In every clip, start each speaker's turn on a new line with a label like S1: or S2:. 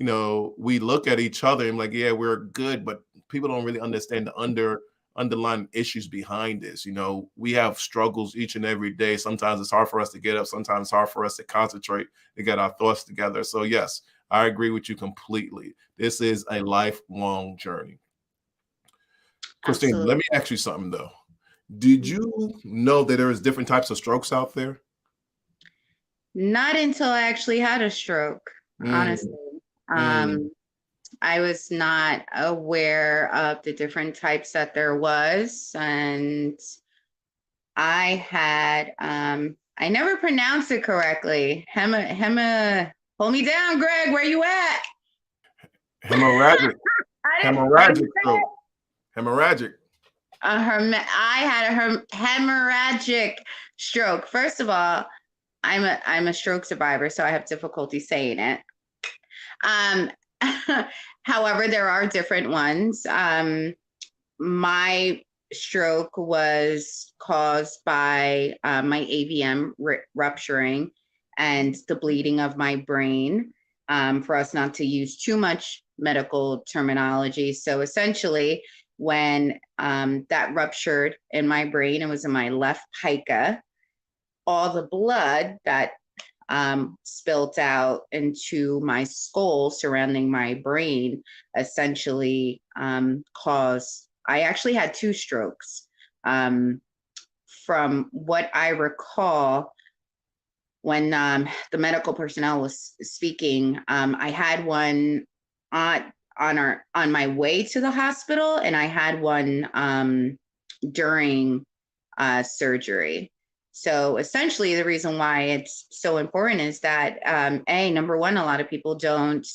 S1: we look at each other and like, yeah, we're good, but people don't really understand the underlying issues behind this. We have struggles each and every day. Sometimes it's hard for us to get up. Sometimes it's hard for us to concentrate to get our thoughts together. So yes, I agree with you completely. This is a lifelong journey. Christine, let
S2: Absolutely.
S1: me ask you something though. Did
S2: Mhm.
S1: you know that there is different types of strokes out there?
S2: Not until I actually had a stroke,
S1: Mm,
S2: honestly.
S1: mm.
S2: Um, I was not aware of the different types that there was. And I never pronounced it correctly. Hold me down, Greg, where you at?
S1: Hemorrhagic,
S2: How do
S1: hemorrhagic
S2: you say
S1: stroke, hemorrhagic.
S2: I had a hemorrhagic stroke. First of all, I'm a stroke survivor, so I have difficulty saying it. Um, However, there are different ones. My stroke was caused by my AVM rupturing and the bleeding of my brain. For us not to use too much medical terminology. So essentially, when that ruptured in my brain, it was in my left pica, all the blood that spilt out into my skull surrounding my brain essentially caused. I actually had two strokes. Um, from what I recall, when the medical personnel was speaking, I had one on on my way to the hospital, and I had one during surgery. So essentially, the reason why it's so important is that number one, a lot of people don't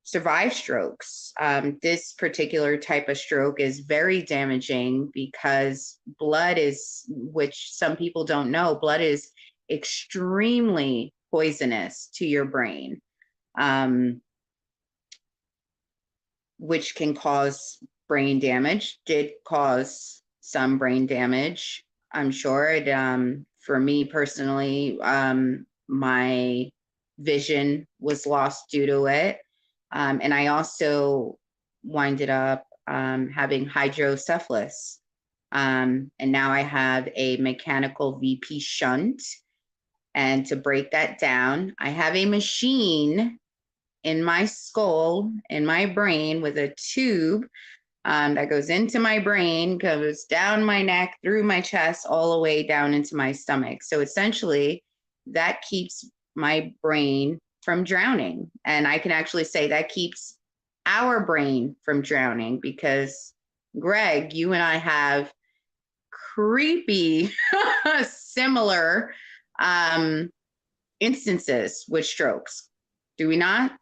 S2: survive strokes. This particular type of stroke is very damaging because blood is, which some people don't know, blood is extremely poisonous to your brain, um, which can cause brain damage, did cause some brain damage. I'm sure it, for me personally, my vision was lost due to it. And I also winded up having hydrocephalus. And now I have a mechanical VP shunt. And to break that down, I have a machine in my skull, in my brain, with a tube that goes into my brain, goes down my neck, through my chest, all the way down into my stomach. So essentially, that keeps my brain from drowning. And I can actually say that keeps our brain from drowning because, Greg, you and I have creepy, similar um, instances with strokes. Do we not?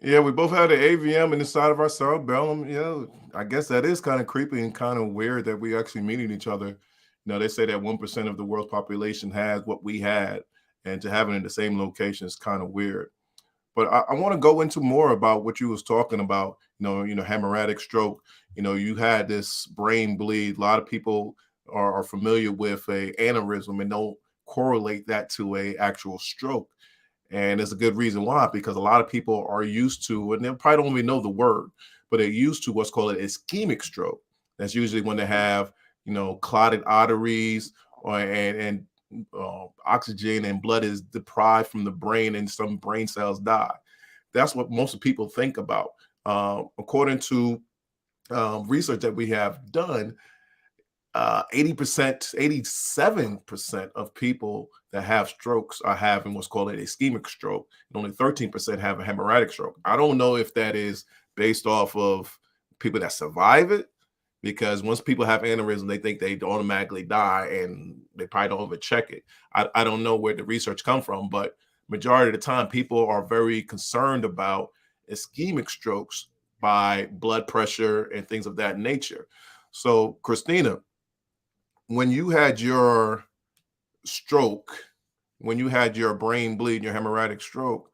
S1: Yeah, we both had an AVM in the side of our cerebellum. Yeah, I guess that is kind of creepy and kind of weird that we actually meeting each other. They say that 1% of the world's population has what we had, and to have it in the same location is kind of weird. But I want to go into more about what you was talking about. Hemorrhagic stroke. You had this brain bleed. A lot of people are familiar with a aneurysm and don't correlate that to a actual stroke. And there's a good reason why, because a lot of people are used to, and they probably don't even know the word, but they're used to what's called an ischemic stroke. That's usually when they have, clotted arteries and oxygen and blood is deprived from the brain and some brain cells die. That's what most people think about. According to research that we have done, 80%, 87% of people that have strokes are having what's called an ischemic stroke, and only 13% have a hemorrhagic stroke. I don't know if that is based off of people that survive it, because once people have aneurysm, they think they automatically die and they probably don't even check it. I don't know where the research come from, but majority of the time, people are very concerned about ischemic strokes by blood pressure and things of that nature. So, Christina, when you had your stroke, when you had your brain bleed, your hemorrhagic stroke,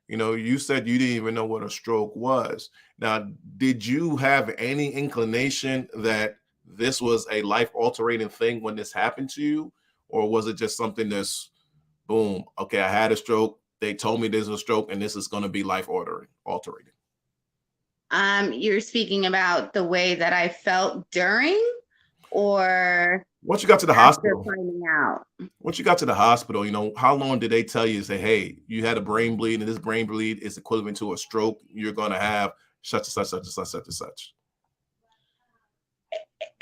S1: you said you didn't even know what a stroke was. Now, did you have any inclination that this was a life altering thing when this happened to you? Or was it just something that's boom, okay, I had a stroke, they told me there's a stroke and this is going to be life altering.
S2: You're speaking about the way that I felt during or
S1: Once you got to the
S2: after
S1: hospital,
S2: finding out?
S1: once you got to the hospital, how long did they tell you, say, hey, you had a brain bleed and this brain bleed is equivalent to a stroke. You're going to have such and such, such and such, such and such.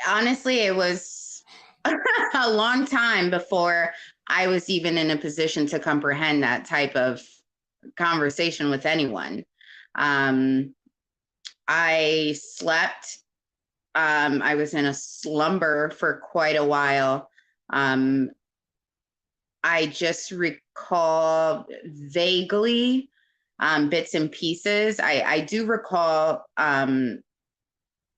S2: Honestly, it was a long time before I was even in a position to comprehend that type of conversation with anyone. I slept. I was in a slumber for quite a while. I just recall vaguely bits and pieces. I do recall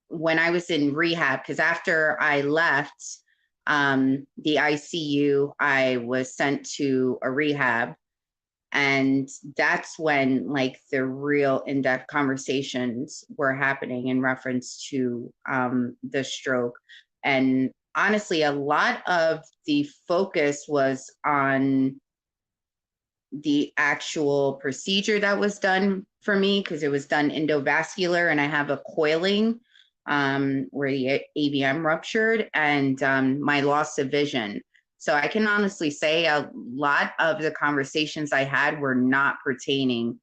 S2: when I was in rehab, because after I left the ICU, I was sent to a rehab. And that's when like the real in-depth conversations were happening in reference to the stroke. And honestly, a lot of the focus was on the actual procedure that was done for me, because it was done endovascular and I have a coiling where the AVM ruptured, and my loss of vision. So I can honestly say a lot of the conversations I had were not pertaining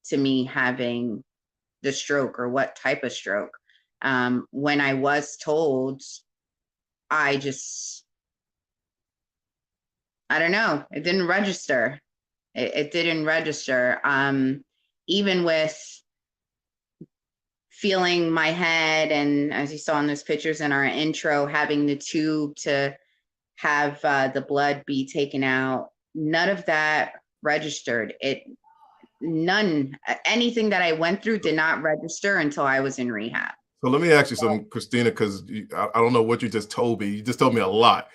S2: to me having the stroke or what type of stroke. When I was told, I just, I don't know, it didn't register. It didn't register. Even with feeling my head, and as you saw in those pictures in our intro, having the tube to have the blood be taken out, none of that registered. Anything that I went through did not register until I was in rehab.
S1: So let me ask you something, Christina, because I don't know what you just told me. You just told me a lot.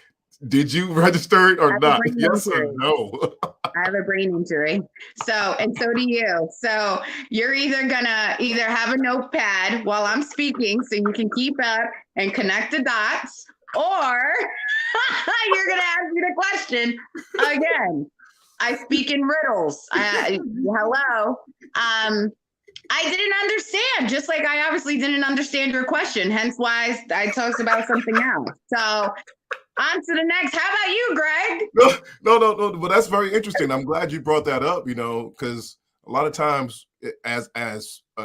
S1: Did you register it
S2: I
S1: or
S2: have a
S1: not?
S2: brain
S1: Yes or
S2: injury.
S1: no?
S2: I have a brain injury. And so do you. So you're either gonna have a notepad while I'm speaking so you can keep up and connect the dots, or you're gonna ask me the question again. I speak in riddles. Hello. I didn't understand, just like I obviously didn't understand your question, hence why I talked about something else. So on to the next. How about you, Greg?
S1: No. But that's very interesting. I'm glad you brought that up, because a lot of times as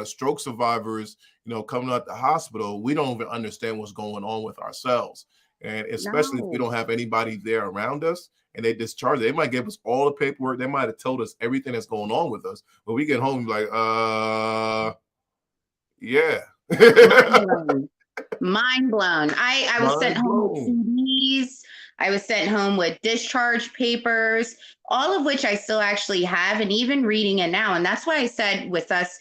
S1: stroke survivors, coming out the hospital, we don't even understand what's going on with ourselves. And especially if we
S2: No.
S1: don't have anybody there around us and they discharge, they might give us all the paperwork. They might have told us everything that's going on with us. But we get home like, yeah.
S2: Mind blown. Mind blown. I was sent
S1: Mind
S2: home with
S1: blown.
S2: CDs. I was sent home with discharge papers, all of which I still actually have, and even reading it now. And that's why I said with us,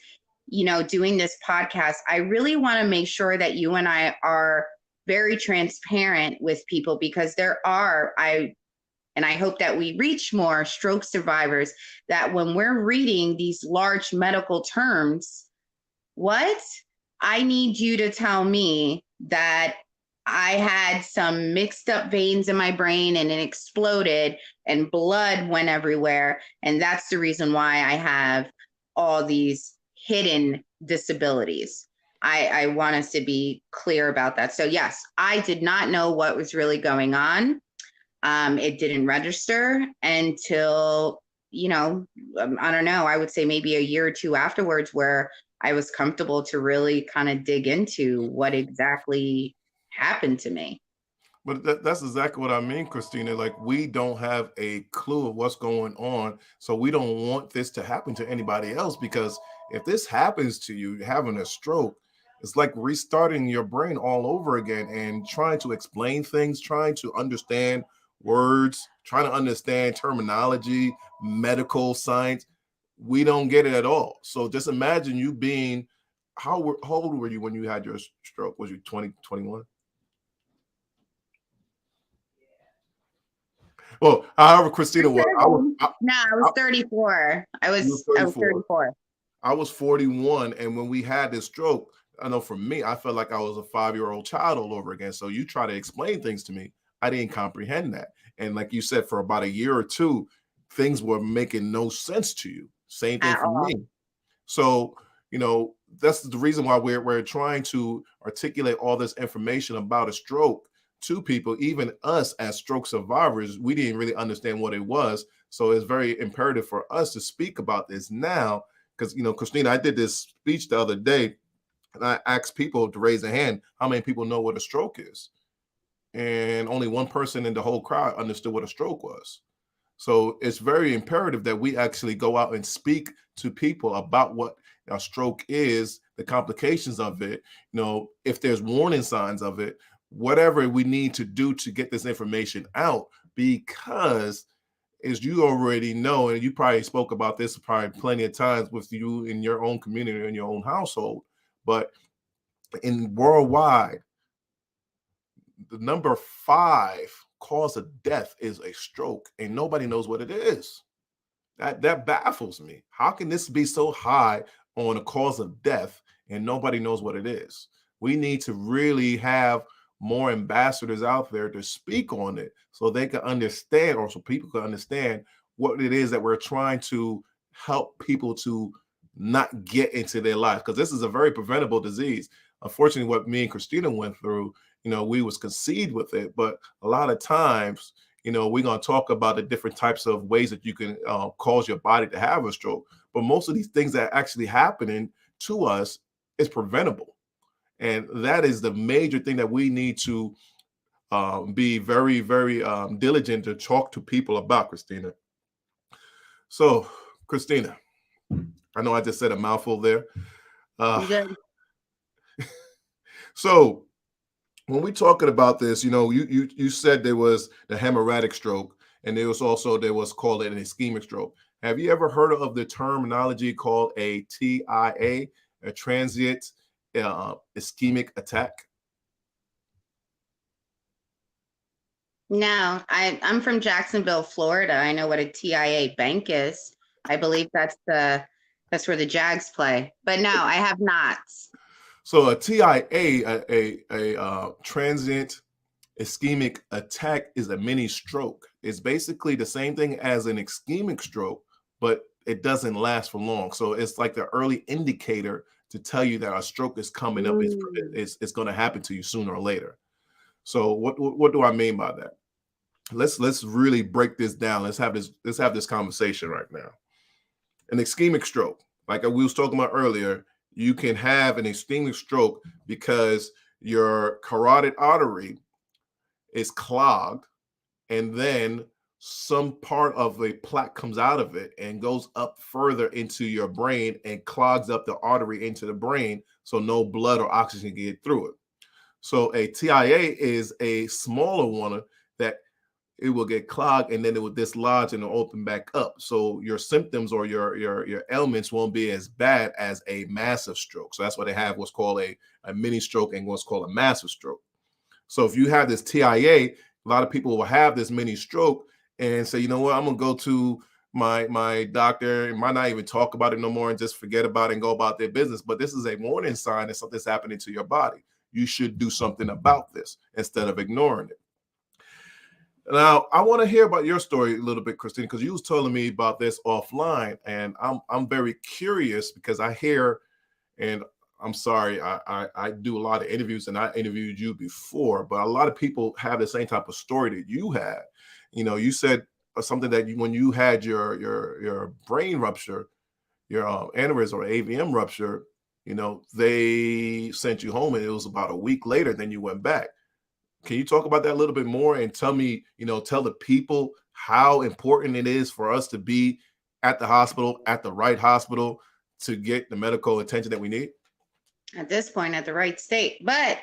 S2: doing this podcast, I really want to make sure that you and I are very transparent with people, because and I hope that we reach more stroke survivors, that when we're reading these large medical terms, what? I need you to tell me that I had some mixed up veins in my brain and it exploded and blood went everywhere. And that's the reason why I have all these hidden disabilities. I want us to be clear about that. So, yes, I did not know what was really going on. It didn't register until, I don't know, I would say maybe a year or two afterwards, where I was comfortable to really kind of dig into what exactly happened to me.
S1: But that's exactly what I mean, Christina. Like, we don't have a clue of what's going on. So we don't want this to happen to anybody else, because if this happens to you, having a stroke, it's like restarting your brain all over again and trying to explain things, trying to understand words, trying to understand terminology, medical science. We don't get it at all. So just imagine you being, how old were you when you had your stroke? Was you 20, 21? Well, however, Christina
S2: I
S1: was,
S2: could have been. No, I was 34.
S1: you were
S2: I was
S1: 34.
S2: 34.
S1: I was 41. And when we had this stroke, I know for me, I felt like I was a 5-year-old child all over again. So you try to explain things to me, I didn't comprehend that. And like you said, for about a year or two, things were making no sense to you. Same thing
S2: At
S1: for
S2: all.
S1: me. So, that's the reason why we're trying to articulate all this information about a stroke to people. Even us as stroke survivors, we didn't really understand what it was. So it's very imperative for us to speak about this now. Because, Christina, I did this speech the other day and I asked people to raise their hand how many people know what a stroke is. And only one person in the whole crowd understood what a stroke was. So it's very imperative that we actually go out and speak to people about what a stroke is, the complications of it, if there's warning signs of it, whatever we need to do to get this information out. Because as you already know, and you probably spoke about this probably plenty of times with you in your own community, in your own household, but in worldwide, the number 5 cause of death is a stroke, and nobody knows what it is. That baffles me. How can this be so high on a cause of death and nobody knows what it is? We need to really have more ambassadors out there to speak on it so they can understand, or so people can understand what it is that we're trying to help people to not get into their life, because this is a very preventable disease. Unfortunately, what me and Christina went through, we was conceived with it, but a lot of times, we're going to talk about the different types of ways that you can cause your body to have a stroke. But most of these things that are actually happening to us is preventable. And that is the major thing that we need to be very, very diligent to talk to people about, Christina. So, Christina, I know I just said a mouthful there. Uh,
S2: You good?
S1: so, when we're talking about this, you said there was the hemorrhagic stroke, and there was called an ischemic stroke. Have you ever heard of the terminology called a TIA, a transient ischemic attack?
S2: No, I'm from Jacksonville, Florida. I know what a TIA bank is. I believe that's where the Jags play. But no, I have not.
S1: So a TIA, a transient ischemic attack, is a mini stroke. It's basically the same thing as an ischemic stroke, but it doesn't last for long. So it's like the early indicator to tell you that a stroke is coming up.
S2: Mm.
S1: It's going to happen to you sooner or later. So what do I mean by that? Let's really break this down. Let's have this conversation right now. An ischemic stroke, like we was talking about earlier, you can have an ischemic stroke because your carotid artery is clogged, and then some part of a plaque comes out of it and goes up further into your brain and clogs up the artery into the brain, so no blood or oxygen can get through it. So a TIA is a smaller one that it will get clogged and then it will dislodge and open back up. So your symptoms or your ailments won't be as bad as a massive stroke. So that's why they have what's called a mini stroke and what's called a massive stroke. So if you have this TIA, a lot of people will have this mini stroke and say, you know what, I'm gonna go to my doctor and might not even talk about it no more and just forget about it and go about their business. But this is a warning sign that something's happening to your body. You should do something about this instead of ignoring it. Now, I want to hear about your story a little bit, Christine, because you was telling me about this offline, and I'm very curious because I hear, and I'm sorry, I do a lot of interviews, and I interviewed you before, but a lot of people have the same type of story that you had. You said something that when you had your brain rupture, your aneurysm or AVM rupture, they sent you home, and it was about a week later. Then you went back. Can you talk about that a little bit more and tell me, tell the people how important it is for us to be at the hospital, at the right hospital, to get the medical attention that we need?
S2: At this point, at the right state. But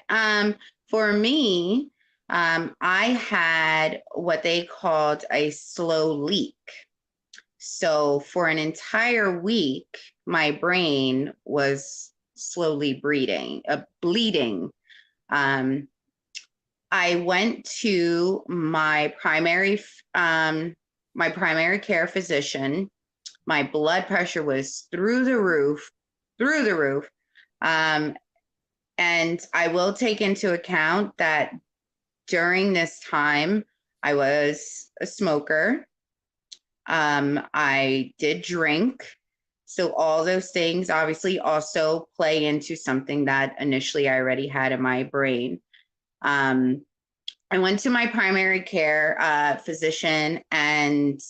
S2: for me, I had what they called a slow leak. So for an entire week, my brain was slowly bleeding. I went to my primary care physician. My blood pressure was through the roof, through the roof. And I will take into account that during this time, I was a smoker. I did drink. So all those things obviously also play into something that initially I already had in my brain. Um, I went to my primary care physician, and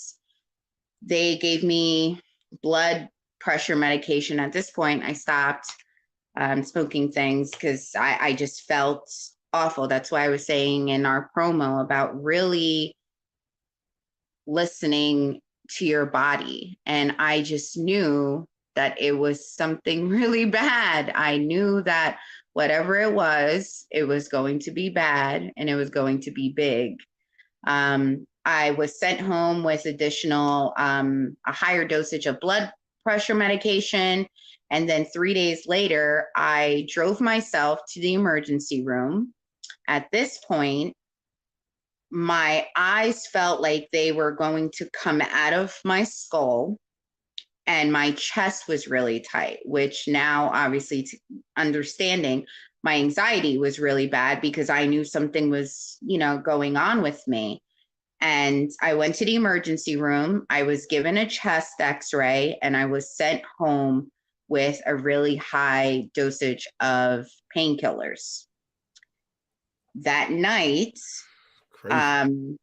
S2: they gave me blood pressure medication. At this point, I stopped smoking things because I just felt awful. That's why I was saying in our promo about really listening to your body. And I just knew that it was something really bad. I knew that whatever it was going to be bad and it was going to be big. I was sent home with additional, a higher dosage of blood pressure medication. And then 3 days later, I drove myself to the emergency room. At this point, my eyes felt like they were going to come out of my skull, and my chest was really tight, which now obviously understanding my anxiety was really bad because I knew something was, going on with me. And I went to the emergency room. I was given a chest x-ray, and I was sent home with a really high dosage of painkillers. That night,
S1: Crazy.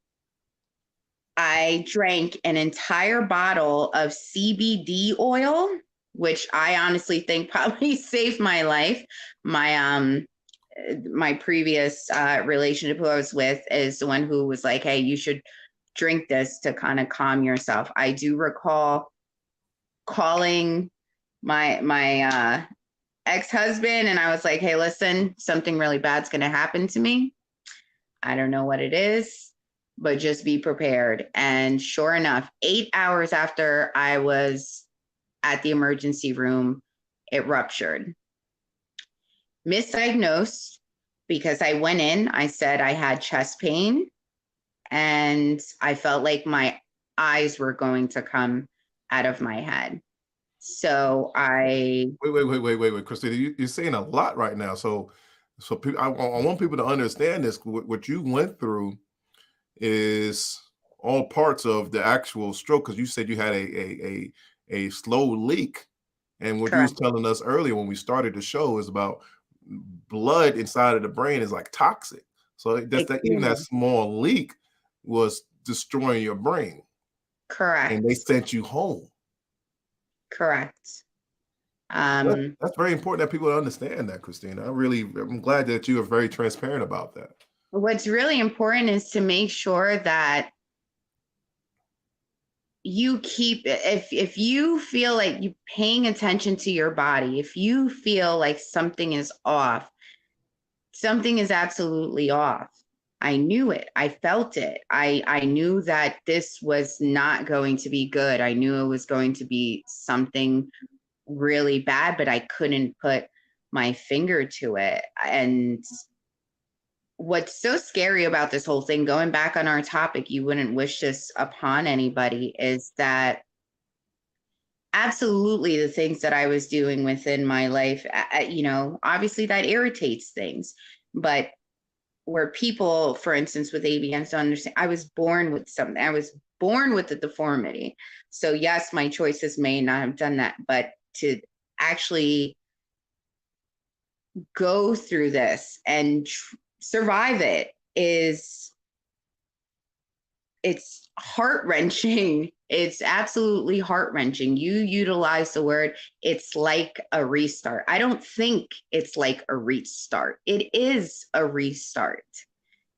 S2: I drank an entire bottle of CBD oil, which I honestly think probably saved my life. My previous relationship who I was with is the one who was like, "Hey, you should drink this to kind of calm yourself." I do recall calling my ex-husband, and I was like, "Hey, listen, something really bad's going to happen to me. I don't know what it is, but just be prepared." And sure enough, 8 hours after I was at the emergency room, it ruptured. Misdiagnosed because I went in, I said I had chest pain, and I felt like my eyes were going to come out of my head. So
S1: Wait, Christina, you're saying a lot right now. So I want people to understand this. What you went through is all parts of the actual stroke, because you said you had a slow leak, and what you was
S2: correct,
S1: telling us earlier when we started the show is about blood inside of the brain is like toxic. So that's that even that
S2: extremely
S1: small leak was destroying your brain, and they
S2: correct,
S1: sent you home.
S2: correct.
S1: That,
S2: Um,
S1: that's very important that people understand that, Christina. I'm glad that you are very transparent about that.
S2: what's really important is to make sure that you keep, if you feel like you paying attention to your body, if you feel like something is off, something is absolutely off. I knew it. I felt it. I knew that this was not going to be good. I knew it was going to be something really bad, but I couldn't put my finger to it. And what's so scary about this whole thing, going back on our topic, you wouldn't wish this upon anybody, is that absolutely the things that I was doing within my life, obviously that irritates things. But where people, for instance, with ABMs don't understand, I was born with something. I was born with a deformity. So yes, my choices may not have done that, but to actually go through this and survive it is, it's heart-wrenching. It's absolutely heart-wrenching. You utilize the word, it's like a restart. I don't think it's like a restart. It is a restart.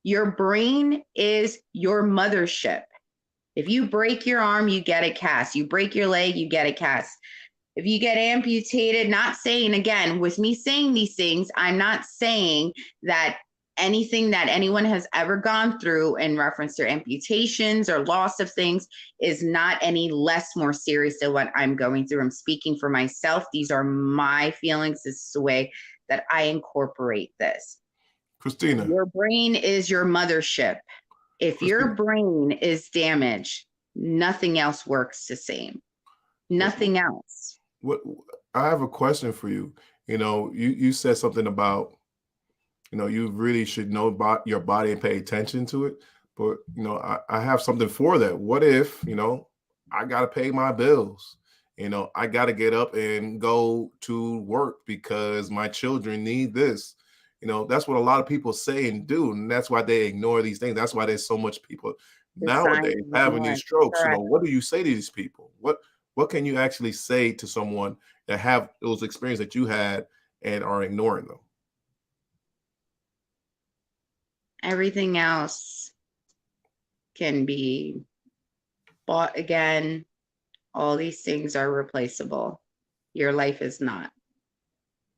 S2: Your brain is your mothership. If you break your arm, you get a cast. You break your leg, you get a cast. If you get amputated, not saying, again, with me saying these things, I'm not saying that anything that anyone has ever gone through in reference to amputations or loss of things is not any less more serious than what I'm going through. I'm speaking for myself. These are my feelings. This is the way that I incorporate this.
S1: Christina,
S2: Your brain is your mothership. If
S1: Christina,
S2: your brain is damaged, nothing else works the same.
S1: what,
S2: Nothing else.
S1: what I have a question for you. You said something about, you really should know about your body and pay attention to it. But, I have something for that. What if, I got to pay my bills. I got to get up and go to work because my children need this. That's what a lot of people say and do. And that's why they ignore these things. That's why there's so much people
S2: The signs
S1: nowadays having
S2: ignore.
S1: these strokes.
S2: Correct.
S1: What do you say to these people? What can you actually say to someone that have those experiences that you had and are ignoring them?
S2: Everything else can be bought again. All these things are replaceable. Your life is not.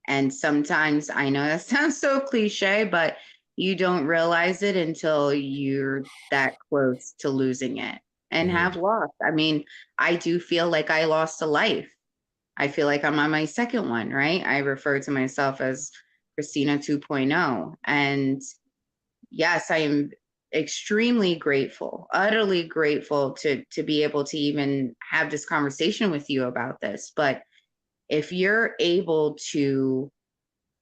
S2: And sometimes I know that sounds so cliche, but you don't realize it until you're that close to losing it and
S1: Mhm.
S2: have lost. I mean, I do feel like I lost a life. I feel like I'm on my second one, right? I refer to myself as Christina 2.0. And yes, I am extremely grateful, utterly grateful to be able to even have this conversation with you about this. But if you're able to,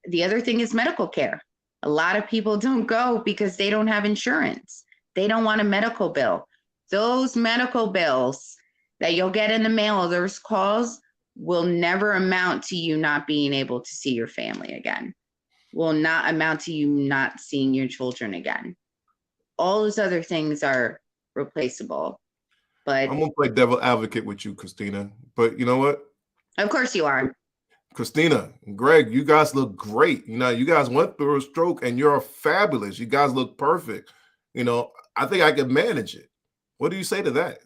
S2: the other thing is medical care. A lot of people don't go because they don't have insurance. They don't want a medical bill. Those medical bills that you'll get in the mail, those calls will never amount to you not being able to see your family again, will not amount to you not seeing your children again. All those other things are replaceable. But
S1: I'm gonna play devil advocate with you, Christina. But you know what?
S2: of course you are.
S1: Christina, Greg, you guys look great. You guys went through a stroke and you're fabulous. You guys look perfect. I think I could manage it. What do you say to that?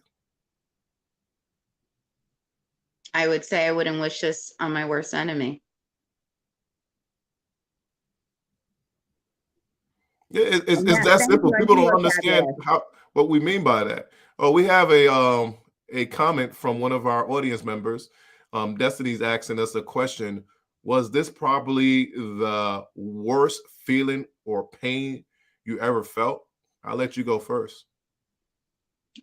S2: I would say I wouldn't wish this on my worst enemy.
S1: Yeah,
S2: And
S1: it's
S2: yeah,
S1: that
S2: thank
S1: simple.
S2: you. I
S1: People
S2: do
S1: don't
S2: look
S1: understand
S2: fabulous.
S1: what we mean by that. Oh, we have a comment from one of our audience members. Destiny's asking us a question. Was this probably the worst feeling or pain you ever felt? I'll let you go first.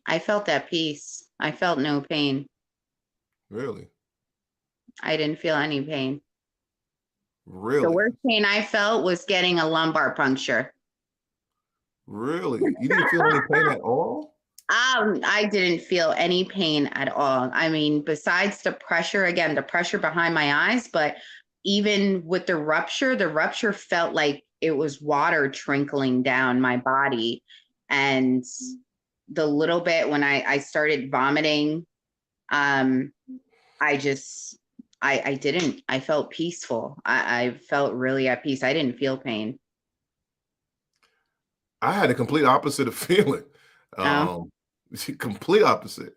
S2: I felt that peace. I felt no pain.
S1: Really?
S2: I didn't feel any pain. The
S1: Really?
S2: worst pain I felt was getting a lumbar puncture.
S1: Really? You didn't feel any pain at all?
S2: I didn't feel any pain at all. I mean, besides the pressure, again, the pressure behind my eyes, but even with the rupture felt like it was water trickling down my body. And the little bit when I started vomiting, um, I just, I didn't, I felt peaceful. I felt really at peace. I didn't feel pain.
S1: I had a complete opposite of feeling.
S2: Oh,
S1: Um, complete opposite.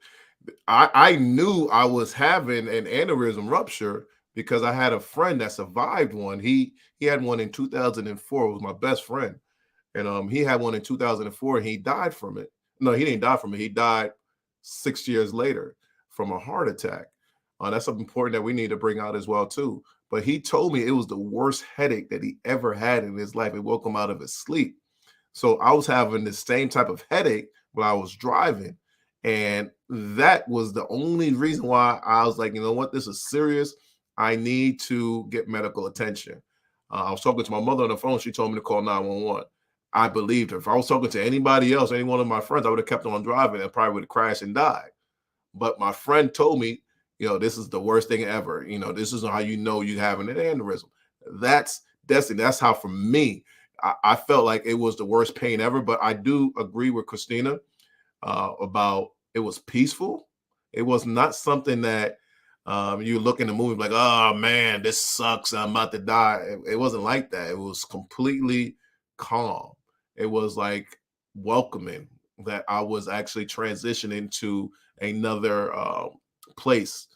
S1: I knew I was having an aneurysm rupture because I had a friend that survived one. He had one in 2004. It was my best friend, and he had one in 2004, and he died from it. No, he didn't die from it. He died 6 years later from a heart attack. That's something important that we need to bring out as well too. But he told me it was the worst headache that he ever had in his life. It woke him out of his sleep. So I was having the same type of headache when I was driving. And that was the only reason why I was like, you know what, this is serious. I need to get medical attention. I was talking to my mother on the phone. She told me to call 911. I believed her. If I was talking to anybody else, any one of my friends, I would have kept on driving and probably would have crashed and died. But my friend told me, this is the worst thing ever. This is how you know you have an aneurysm. That's destiny. That's how, for me, I felt like it was the worst pain ever. But I do agree with Christina about it was peaceful. It was not something that you look in the movie like, oh man, this sucks. I'm about to die. It wasn't like that. It was completely calm. It was like welcoming that I was actually transitioning to another place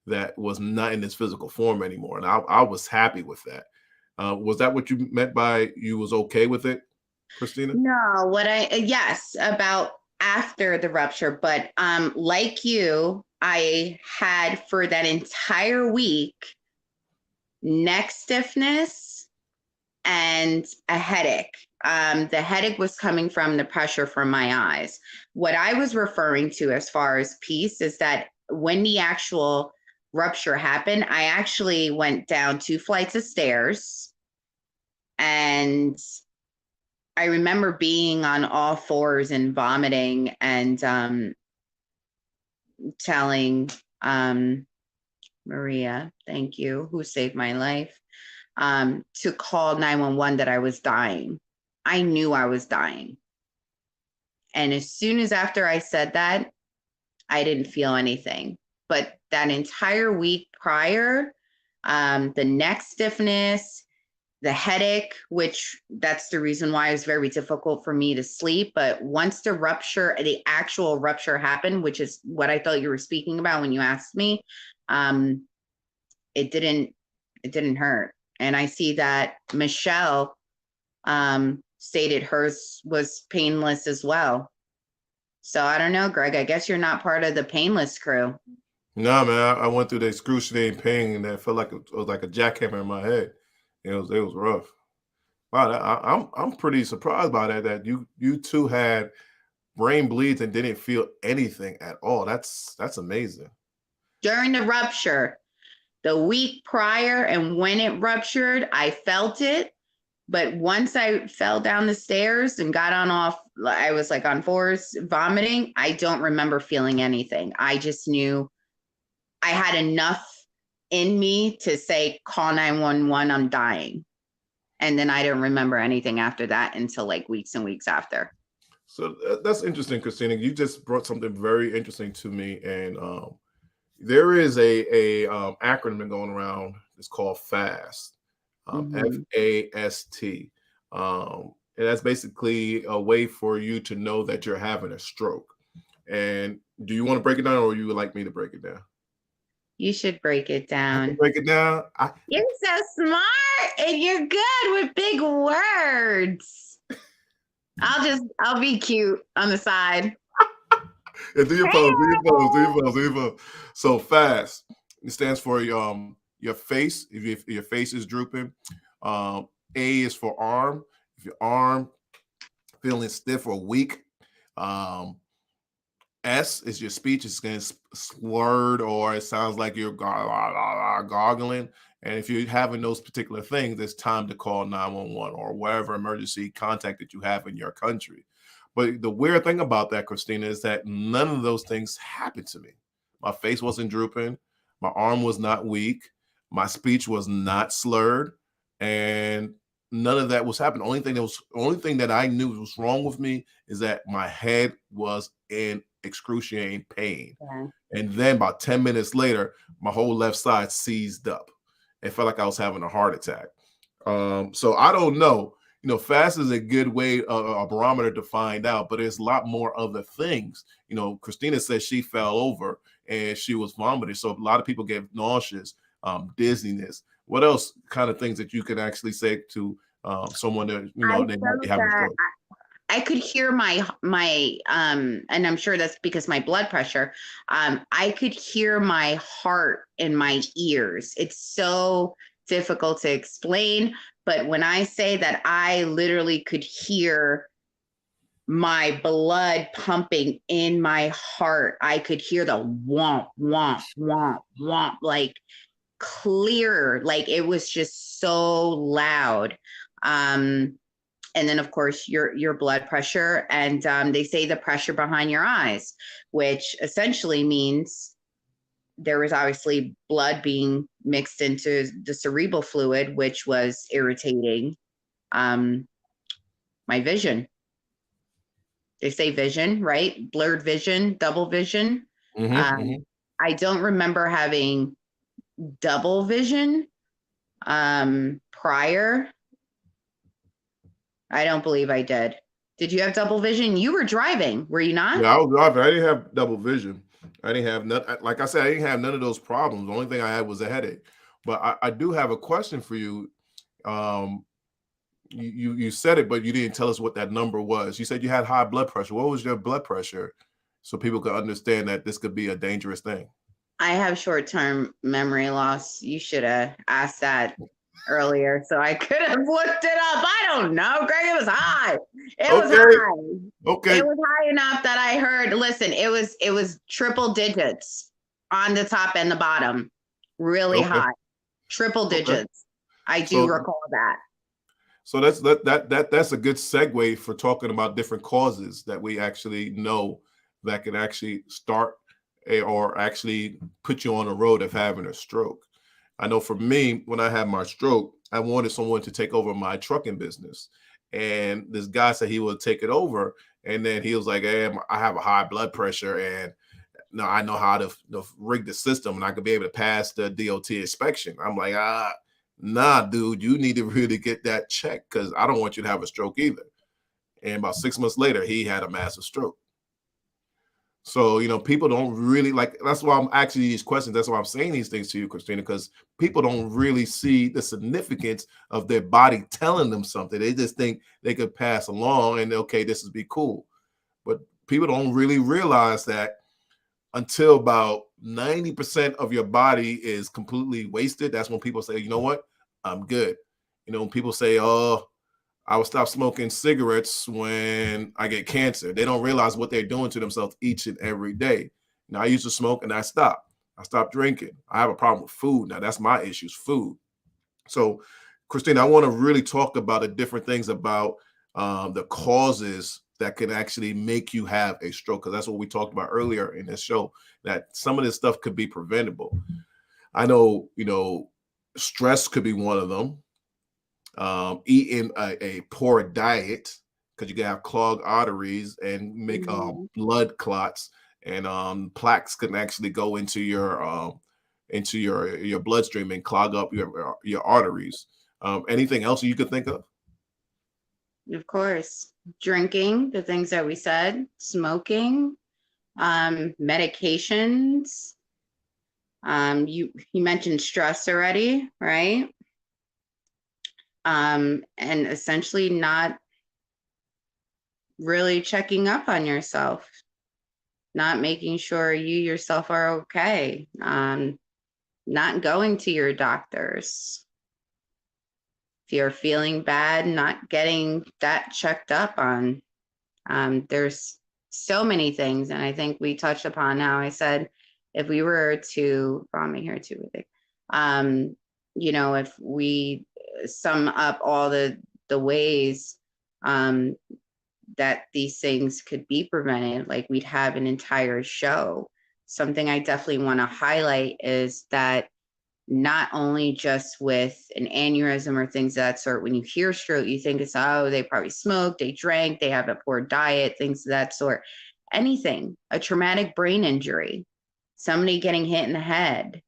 S1: that was not in its physical form anymore. And I was happy with that. Was that what you meant by you was okay with it, Christina?
S2: no, yes, about after the rupture, but like you, I had for that entire week neck stiffness and a headache. The headache was coming from the pressure from my eyes. What I was referring to as far as peace is that when the actual rupture happened, I actually went down 2 flights of stairs, and I remember being on all fours and vomiting, and telling Maria, thank you, who saved my life, to call 911 that I was dying. I knew I was dying. And as soon as after I said that, I didn't feel anything. But that entire week prior, the neck stiffness, the headache, which that's the reason why it was very difficult for me to sleep. But once the actual rupture happened, which is what I thought you were speaking about when you asked me, it didn't hurt. And I see that Michelle stated hers was painless as well. So I don't know, Greg, I guess you're not part of the painless crew.
S1: No, man, I went through the excruciating pain that felt like it was like a jackhammer in my head. It was rough. Wow, I'm pretty surprised by that. That you two had brain bleeds and didn't feel anything at all. That's amazing.
S2: During the rupture, the week prior and when it ruptured, I felt it. But once I fell down the stairs and got on off, I was like on fours vomiting. I don't remember feeling anything. I just knew I had enough in me to say, call 911, I'm dying. And then I didn't remember anything after that until like weeks and weeks after.
S1: So that's interesting, Christina. You just brought something very interesting to me, and there is a acronym going around. It's called FAST,
S2: Mhm.
S1: FAST, and that's basically a way for you to know that you're having a stroke. And do you want to break it down, or you would like me to break it down?
S2: You should break it
S1: I can
S2: down.
S1: break it down.
S2: You're so smart and you're good with big words. I'll be cute on the side.
S1: Yeah, do your pose, do your pose, do your pose, do your pose. So FAST, it stands for your face. If your face is drooping, A is for arm. If your arm feeling stiff or weak, um, S is your speech is getting slurred or it sounds like you're gargling. And if you're having those particular things, it's time to call 911 or whatever emergency contact that you have in your country. But the weird thing about that, Christina, is that none of those things happened to me. My face wasn't drooping. My arm was not weak. My speech was not slurred. And none of that was happening. Only thing that I knew was wrong with me is that my head was in excruciating pain.
S2: Yeah.
S1: And then about 10 minutes later, my whole left side seized up. It felt like I was having a heart attack. So I don't know. Fast is a good way, a barometer to find out, but there's a lot more other things. Christina said she fell over and she was vomiting. So a lot of people get nauseous, dizziness. What else kind of things that you can actually say to someone that,
S2: I
S1: they might be
S2: felt
S1: having a
S2: that
S1: stroke?
S2: I could hear my and I'm sure that's because my blood pressure. I could hear my heart in my ears. It's so difficult to explain, but when I say that I literally could hear my blood pumping in my heart, I could hear the womp womp womp womp, like clear, like it was just so loud. And then of course your blood pressure, and they say the pressure behind your eyes, which essentially means there was obviously blood being mixed into the cerebral fluid, which was irritating um, my vision. They say vision, right? Blurred vision, double vision.
S1: Hmm.
S2: um, I don't remember having double vision prior. I don't believe I did. Did you have double vision? You were driving, were you not?
S1: Yeah, I was driving. I didn't have double vision. I didn't have none. Like I said, I didn't have none of those problems. The only thing I had was a headache. But I do have a question for you. Um, you said it, but you didn't tell us what that number was. You said you had high blood pressure. What was your blood pressure, so people could understand that this could be a dangerous thing?
S2: I have short-term memory loss. You should have asked that earlier so I could have looked it up. I don't know, Greg. It was high. It was
S1: Okay,
S2: high.
S1: okay,
S2: It was high enough that I heard, listen, it was triple digits on the top and the bottom. Really
S1: okay,
S2: high. Triple
S1: okay.
S2: digits. I do
S1: So
S2: recall that.
S1: So that's a good segue for talking about different causes that we actually know that can actually start or actually put you on the road of having a stroke. I know for me, when I had my stroke, I wanted someone to take over my trucking business. And this guy said he would take it over. And then he was like, hey, I have a high blood pressure and no, I know how to rig the system and I could be able to pass the DOT inspection. I'm like, nah, dude, you need to really get that checked because I don't want you to have a stroke either. And about 6 months later, he had a massive stroke. So, people don't really like, that's why I'm asking you these questions. That's why I'm saying these things to you, Christina, because people don't really see the significance of their body telling them something. They just think they could pass along and, okay, this is be cool. But people don't really realize that until about 90% of your body is completely wasted. That's when people say, you know what, I'm good. When people say, oh, I will stop smoking cigarettes when I get cancer. They don't realize what they're doing to themselves each and every day. Now, I used to smoke and I stopped. I stopped drinking. I have a problem with food. Now, that's my issue, is food. So, Christina, I want to really talk about the different things about the causes that can actually make you have a stroke, because that's what we talked about earlier in this show, that some of this stuff could be preventable. I know, stress could be one of them. Eating a poor diet, because you can have clogged arteries and make blood clots, and plaques can actually go into your bloodstream and clog up your arteries. Anything else you could think of?
S2: Of course, drinking, the things that we said, smoking, medications. You mentioned stress already, right? And essentially not really checking up on yourself, not making sure you yourself are okay, not going to your doctors. If you're feeling bad, not getting that checked up on. There's so many things, and I think we touched upon how I said if we were to, brought me here too, I think, if we sum up all the ways that these things could be prevented, like we'd have an entire show. Something I definitely want to highlight is that not only just with an aneurysm or things of that sort, when you hear stroke, you think it's, oh, they probably smoked, they drank, they have a poor diet, things of that sort. Anything, a traumatic brain injury, somebody getting hit in the head,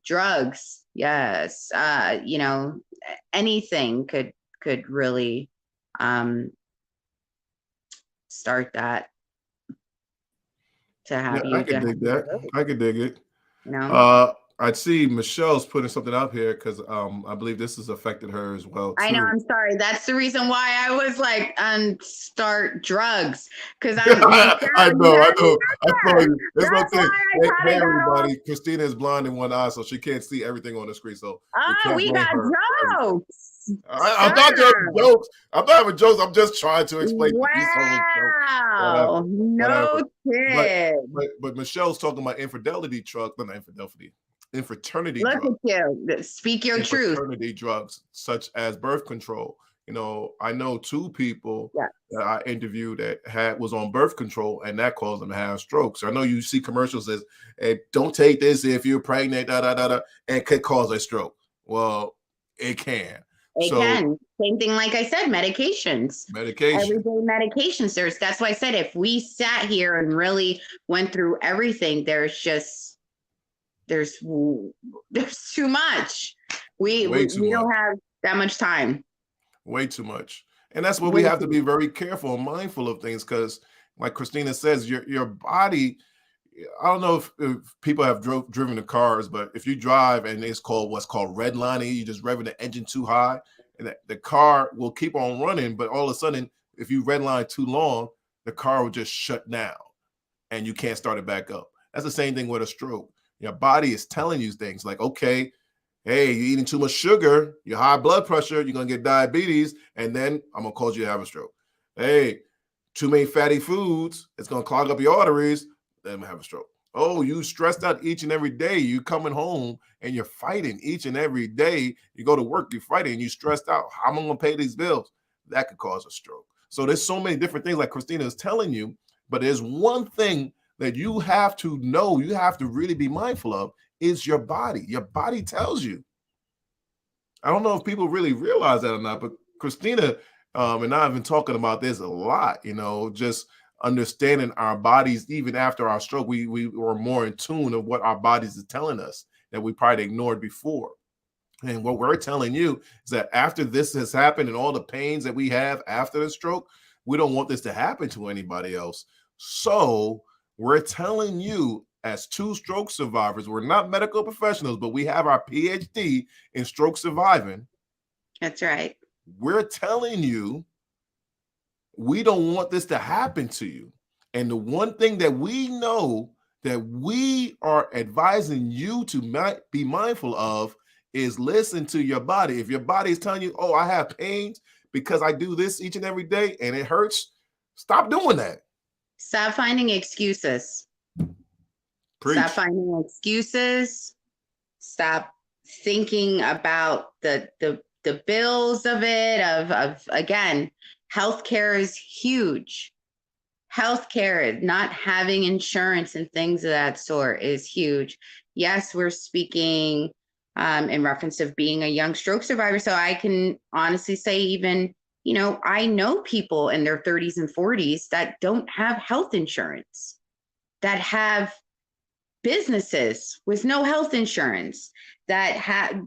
S2: drugs, yes, anything could really start that to
S1: Yeah,
S2: have
S1: I
S2: you to
S1: could
S2: have
S1: dig
S2: a
S1: that.
S2: stroke,
S1: I could dig it.
S2: you know.
S1: I'd see Michelle's putting something up here because I believe this has affected her as well
S2: I know,
S1: too.
S2: I'm sorry. That's the reason why I was like, start drugs. Because I'm
S1: I know, I know. I saw
S2: that's
S1: you. That's what I'm
S2: why
S1: saying.
S2: I
S1: Hey,
S2: kind of got all,
S1: everybody. Christina is blind in one eye, so she can't see everything on the screen. So we
S2: oh,
S1: can't
S2: we
S1: blame
S2: got
S1: her for everything.
S2: jokes.
S1: I'm not
S2: Sir.
S1: just jokes. I'm not having jokes. I'm just trying to explain to you someone joke.
S2: Wow.
S1: Whatever. Whatever.
S2: No
S1: But
S2: kid.
S1: but Michelle's talking about infidelity drugs, not infidelity, infraternity
S2: Look
S1: drugs.
S2: at you. Speak your
S1: And
S2: truth.
S1: fraternity drugs such as birth control. I know two people
S2: Yeah.
S1: that I interviewed that was on birth control, and that caused them to have strokes. So I know you see commercials that hey, don't take this if you're pregnant, da da da da, and it could cause a stroke. Well, it can.
S2: It
S1: So
S2: can. Same thing, like I said, medications.
S1: medication.
S2: Everyday medications. That's why I said if we sat here and really went through everything, there's too much.
S1: Way too
S2: We
S1: much.
S2: don't have that much time.
S1: Way too much. And that's where we
S2: Way
S1: have to
S2: too
S1: be very careful and mindful of things because, like Christina says, your body. I don't know if people have driven the cars, but if you drive and it's called what's called redlining, you just revving the engine too high, and the car will keep on running. But all of a sudden, if you redline too long, the car will just shut down, and you can't start it back up. That's the same thing with a stroke. Your body is telling you things like, okay, hey, you're eating too much sugar, you're high blood pressure, you're gonna get diabetes, and then I'm gonna cause you to have a stroke. Hey, too many fatty foods, it's gonna clog up your arteries, then I'm gonna have a stroke. Oh, you stressed out each and every day. You coming home and you're fighting each and every day. You go to work, you're fighting, and you stressed out. How am I gonna pay these bills? That could cause a stroke. So there's so many different things like Christina is telling you, but there's one thing that you have to know, you have to really be mindful of is your body. Your body tells you. I don't know if people really realize that or not, but Christina and I have been talking about this a lot, just understanding our bodies even after our stroke. We were more in tune of what our bodies is telling us that we probably ignored before. And what we're telling you is that after this has happened and all the pains that we have after the stroke, we don't want this to happen to anybody else. So we're telling you, as two stroke survivors, we're not medical professionals, but we have our PhD in stroke surviving.
S2: That's right.
S1: We're telling you we don't want this to happen to you. And the one thing that we know that we are advising you to be mindful of is listen to your body. If your body is telling you, oh, I have pains because I do this each and every day and it hurts, stop doing that.
S2: Stop finding excuses.
S1: Preach.
S2: Stop finding excuses. Stop thinking about the bills of it, of again, healthcare is huge. Healthcare, not having insurance and things of that sort is huge. Yes, we're speaking in reference of being a young stroke survivor. So I can honestly say even, I know people in their 30s and 40s that don't have health insurance, that have businesses with no health insurance, that have,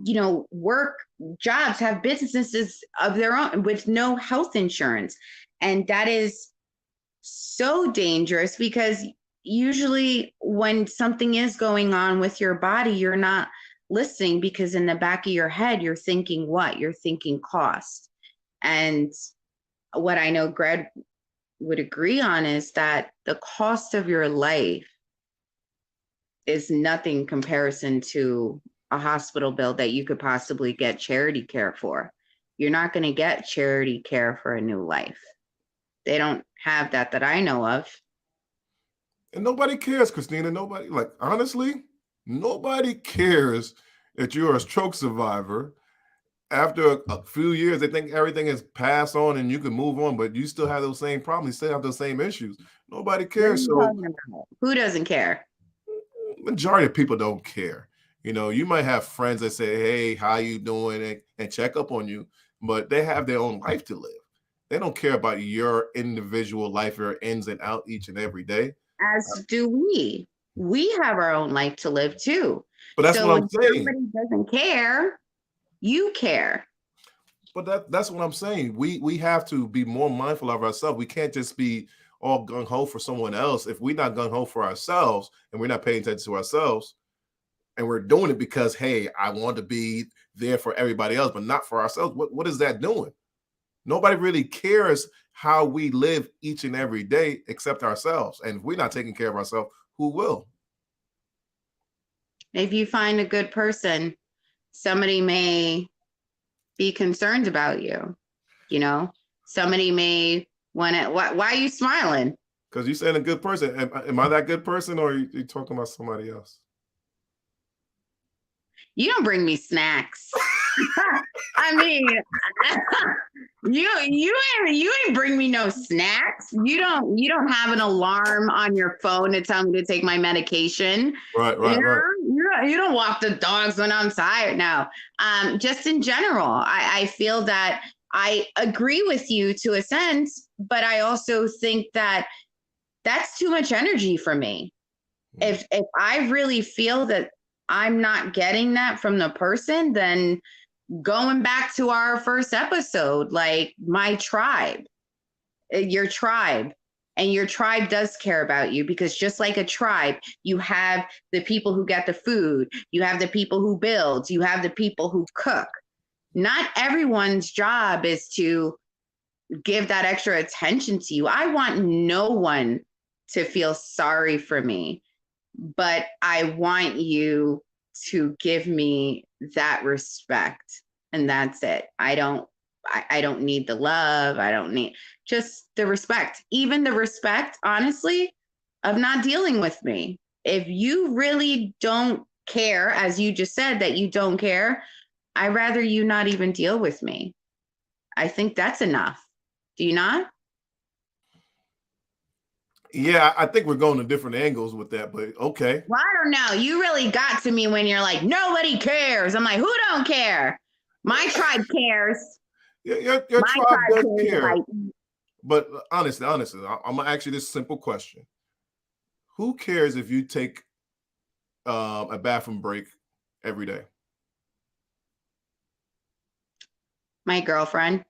S2: work jobs, have businesses of their own with no health insurance. And that is so dangerous because usually when something is going on with your body, you're not listening because in the back of your head, you're thinking what? You're thinking cost. And what I know Greg would agree on is that the cost of your life is nothing in comparison to a hospital bill that you could possibly get charity care for. You're not going to get charity care for a new life. They don't have that I know of.
S1: And nobody cares, Christina. Nobody, honestly, nobody cares that you're a stroke survivor. After a few years, they think everything is passed on and you can move on, but you still have those same problems. You still have those same issues. Nobody cares. So
S2: who doesn't care?
S1: Majority of people don't care. You might have friends that say, hey, how you doing? And check up on you, but they have their own life to live. They don't care about your individual life, your ins and out each and every day.
S2: As do we. We have our own life to live too.
S1: But that's what I'm saying.
S2: Somebody doesn't care, you care.
S1: But that's what I'm saying. We have to be more mindful of ourselves. We can't just be all gung-ho for someone else. If we're not gung-ho for ourselves and we're not paying attention to ourselves and we're doing it because, hey, I want to be there for everybody else, but not for ourselves, what is that doing? Nobody really cares how we live each and every day except ourselves. And if we're not taking care of ourselves, who will?
S2: If you find a good person, somebody may be concerned about you. Somebody may want to, why are you smiling?
S1: Because you're saying a good person. Am I that good person, or are you talking about somebody else?
S2: You don't bring me snacks. I mean, you ain't bring me no snacks. You don't have an alarm on your phone to tell me to take my medication.
S1: Right.
S2: You don't walk the dogs when I'm tired. No. Just in general, I feel that I agree with you to a sense, but I also think that that's too much energy for me. If I really feel that I'm not getting that from the person, then going back to our first episode, like my tribe, your tribe, and your tribe does care about you, because just like a tribe, you have the people who get the food, you have the people who build, you have the people who cook. Not everyone's job is to give that extra attention to you. I want no one to feel sorry for me, but I want you to give me that respect, and that's it. I don't need the love. I don't need, just the respect, even the respect, honestly, of not dealing with me. If you really don't care, as you just said, that you don't care, I'd rather you not even deal with me. I think that's enough. Do you not?
S1: Yeah, I think we're going to different angles with that, but okay.
S2: Well, I don't know. You really got to me when you're like, nobody cares. I'm like, who don't care? My tribe cares.
S1: Your
S2: My
S1: tribe
S2: tribe
S1: does
S2: cares if I
S1: care,
S2: eat.
S1: but honestly, I'm gonna ask you this simple question: who cares if you take a bathroom break every day?
S2: My girlfriend.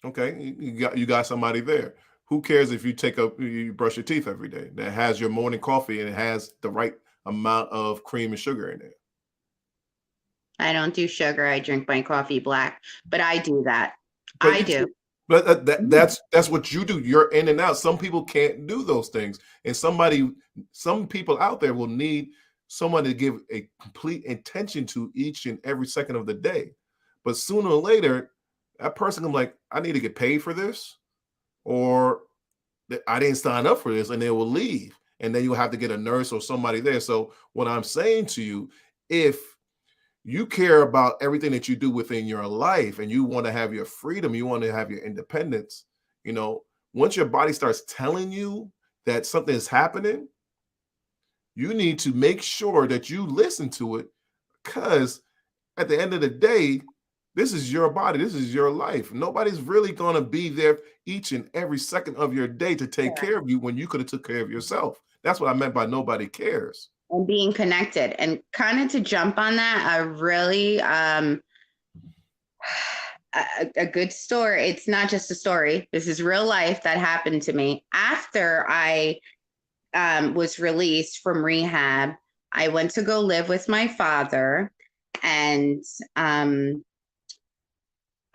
S1: Okay, you got somebody there. Who cares if you brush your teeth every day? That has your morning coffee and it has the right amount of cream and sugar in it.
S2: I don't do sugar. I drink my coffee black, but I do that.
S1: But
S2: I
S1: you
S2: do.
S1: see, but
S2: Mhm.
S1: that's what you do. You're in and out. Some people can't do those things, and some people out there will need someone to give a complete attention to each and every second of the day. But sooner or later, that person can be like, I need to get paid for this, or I didn't sign up for this, and they will leave, and then you'll have to get a nurse or somebody there. So what I'm saying to you, if you care about everything that you do within your life and you want to have your freedom, you want to have your independence, you know, once your body starts telling you that something is happening, you need to make sure that you listen to it, because at the end of the day, this is your body, this is your life. Nobody's really going to be there each and every second of your day to take care of you when you could have took care of yourself. That's what I meant by nobody cares.
S2: And being connected. And kind of to jump on that, I really a good story. It's not just a story. This is real life that happened to me. After I was released from rehab, I went to go live with my father, and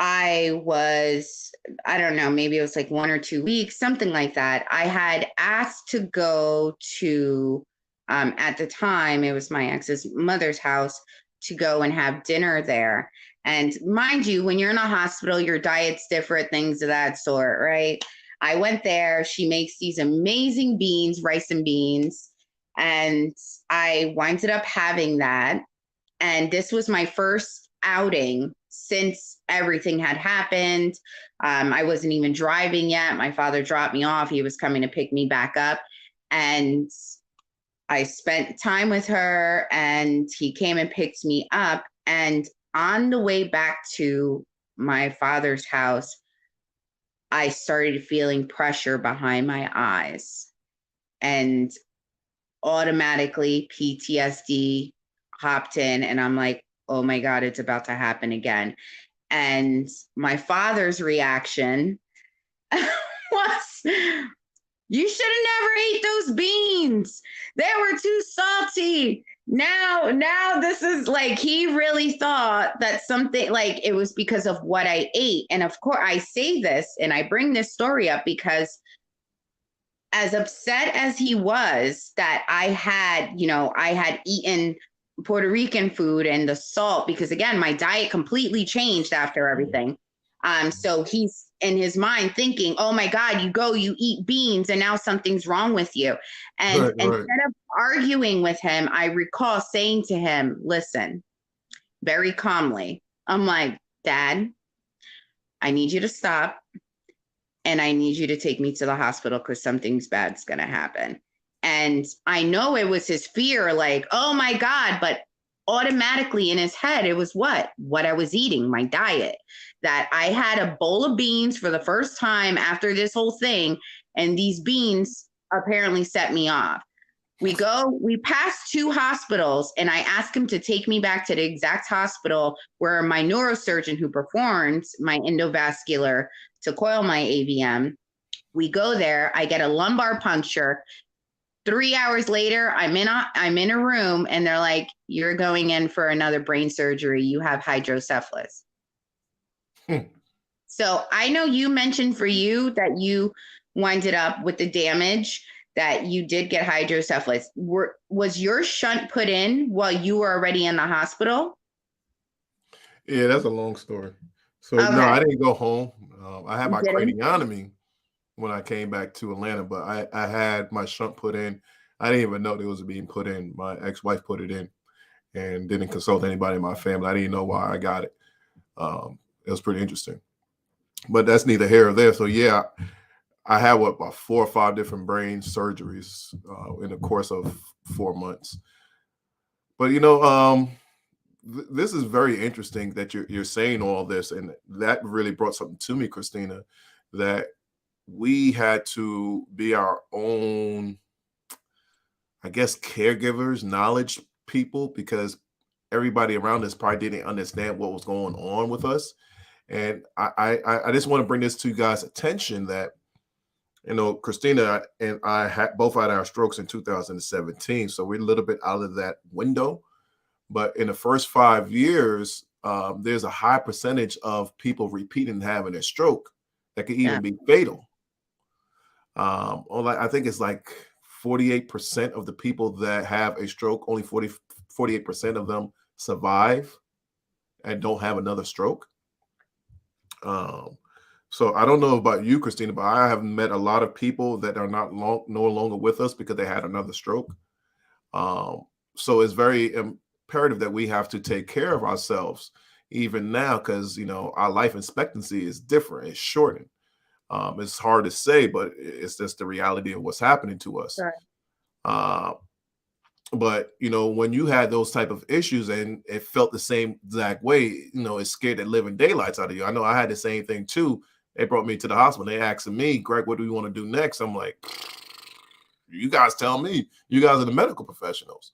S2: I was, I don't know, maybe it was like 1 or 2 weeks, something like that. I had asked to go to, at the time, it was my ex's mother's house, to go and have dinner there. And mind you, when you're in a hospital, your diet's different, things of that sort, right? I went there. She makes these amazing beans, rice and beans. And I winded up having that. And this was my first outing since everything had happened. I wasn't even driving yet. My father dropped me off. He was coming to pick me back up. And I spent time with her, and he came and picked me up. And on the way back to my father's house, I started feeling pressure behind my eyes. And automatically PTSD hopped in, and I'm like, oh my God, it's about to happen again. And my father's reaction was, you should have never ate those beans. They were too salty. Now this is like, he really thought that something, like, it was because of what I ate. And of course, I say this and I bring this story up because as upset as he was that I had eaten Puerto Rican food and the salt, because again, my diet completely changed after everything. So he's in his mind thinking, oh my God, you eat beans and now something's wrong with you. And
S1: Right, right.
S2: instead of arguing with him, I recall saying to him, listen, very calmly, I'm like, Dad, I need you to stop, and I need you to take me to the hospital because something's bad's going to happen. And I know it was his fear, like, oh my God, but automatically in his head, it was what I was eating, my diet, that I had a bowl of beans for the first time after this whole thing. And these beans apparently set me off. We passed 2 hospitals, and I asked him to take me back to the exact hospital where my neurosurgeon who performed my endovascular to coil my AVM. We go there, I get a lumbar puncture. 3 hours later, I'm in a room, and they're like, you're going in for another brain surgery. You have hydrocephalus.
S1: Hmm.
S2: So I know you mentioned for you that you winded up with the damage, that you did get hydrocephalus. Was your shunt put in while you were already in the hospital?
S1: Yeah, that's a long story. So no,
S2: Okay,
S1: I didn't go home. I had
S2: you
S1: my
S2: didn't.
S1: craniotomy when I came back to Atlanta, but I had my shunt put in. I didn't even know it was being put in. My ex-wife put it in and didn't consult anybody in my family. I didn't know why I got it. It was pretty interesting, but that's neither here or there. So yeah, I had what, about 4 or 5 different brain surgeries in the course of 4 months. But this is very interesting that you're saying all this, and that really brought something to me, Christina, that we had to be our own, I guess, caregivers, knowledge people, because everybody around us probably didn't understand what was going on with us. And I just want to bring this to you guys' attention that Christina and I both had our strokes in 2017, so we're a little bit out of that window. But in the first 5 years, there's a high percentage of people repeating having a stroke that could
S2: Yeah.
S1: even be fatal. I think it's like 48% of the people that have a stroke, only 48% of them survive and don't have another stroke. Um, so I don't know about you, Christina, but I have met a lot of people that are no longer with us because they had another stroke. Um, so it's very imperative that we have to take care of ourselves even now, because our life expectancy is different. It's shortened. It's hard to say, but it's just the reality of what's happening to us.
S2: Right.
S1: Uh, but when you had those type of issues and it felt the same exact way, it scared the living daylights out of you. I know I had the same thing too. They brought me to the hospital. They asking me, Greg, what do we want to do next? I'm like, you guys tell me. You guys are the medical professionals.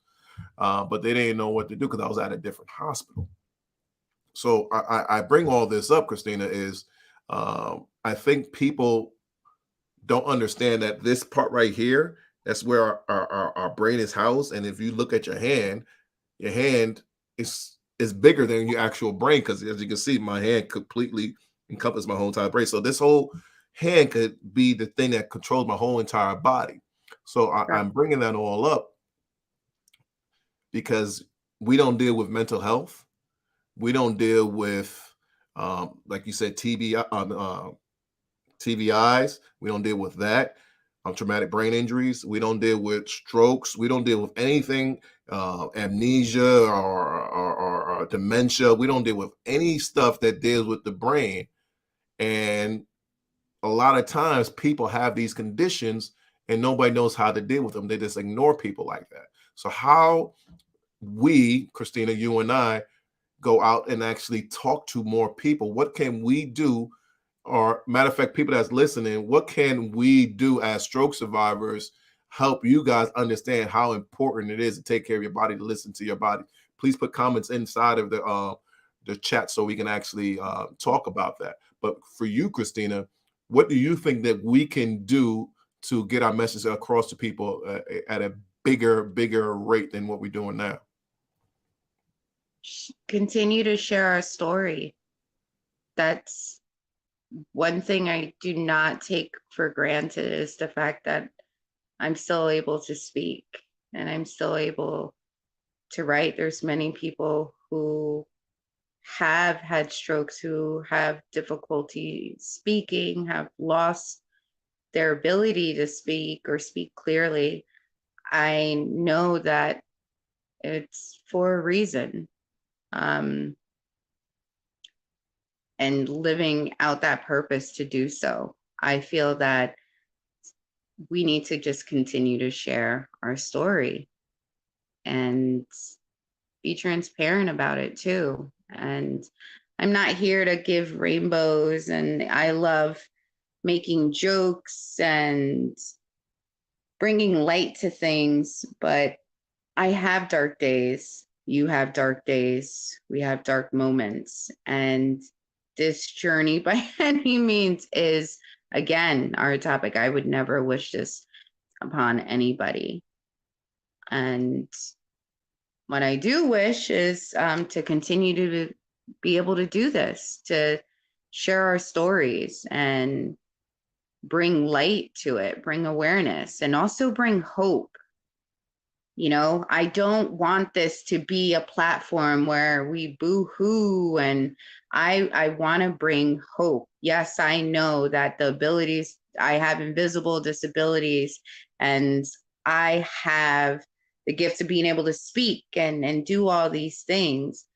S1: But they didn't know what to do because I was at a different hospital. So I bring all this up, Christina, is I think people don't understand that this part right here, that's where our brain is housed. And if you look at your hand is bigger than your actual brain, because as you can see, my hand completely encompasses my whole entire brain. So this whole hand could be the thing that controls my whole entire body. So
S2: Right.
S1: I'm bringing that all up because we don't deal with mental health. We don't deal with, like you said, TBIs. We don't deal with that. Traumatic brain injuries. We don't deal with strokes. We don't deal with anything, amnesia or dementia. We don't deal with any stuff that deals with the brain. And a lot of times people have these conditions and nobody knows how to deal with them. They just ignore people like that. So how we, Christina, you and I, go out and actually talk to more people? What can we do? Or matter of fact, people that's listening, what can we do as stroke survivors help you guys understand how important it is to take care of your body, to listen to your body? Please put comments inside of the chat so we can actually talk about that. But for you, Christina, what do you think that we can do to get our message across to people at a bigger rate than what we're doing now?
S2: Continue to share our story. That's one thing I do not take for granted, is the fact that I'm still able to speak and I'm still able to write. There's many people who have had strokes, who have difficulty speaking, have lost their ability to speak or speak clearly. I know that it's for a reason. Um, and living out that purpose to do so. I feel that we need to just continue to share our story and be transparent about it too. And I'm not here to give rainbows, and I love making jokes and bringing light to things, but I have dark days. You have dark days. We have dark moments. And this journey, by any means, is, again, our topic. I would never wish this upon anybody. And what I do wish is to continue to be able to do this, to share our stories and bring light to it, bring awareness, and also bring hope. I don't want this to be a platform where we boo-hoo, and I want to bring hope. Yes, I know that the abilities, I have invisible disabilities, and I have the gift of being able to speak and do all these things.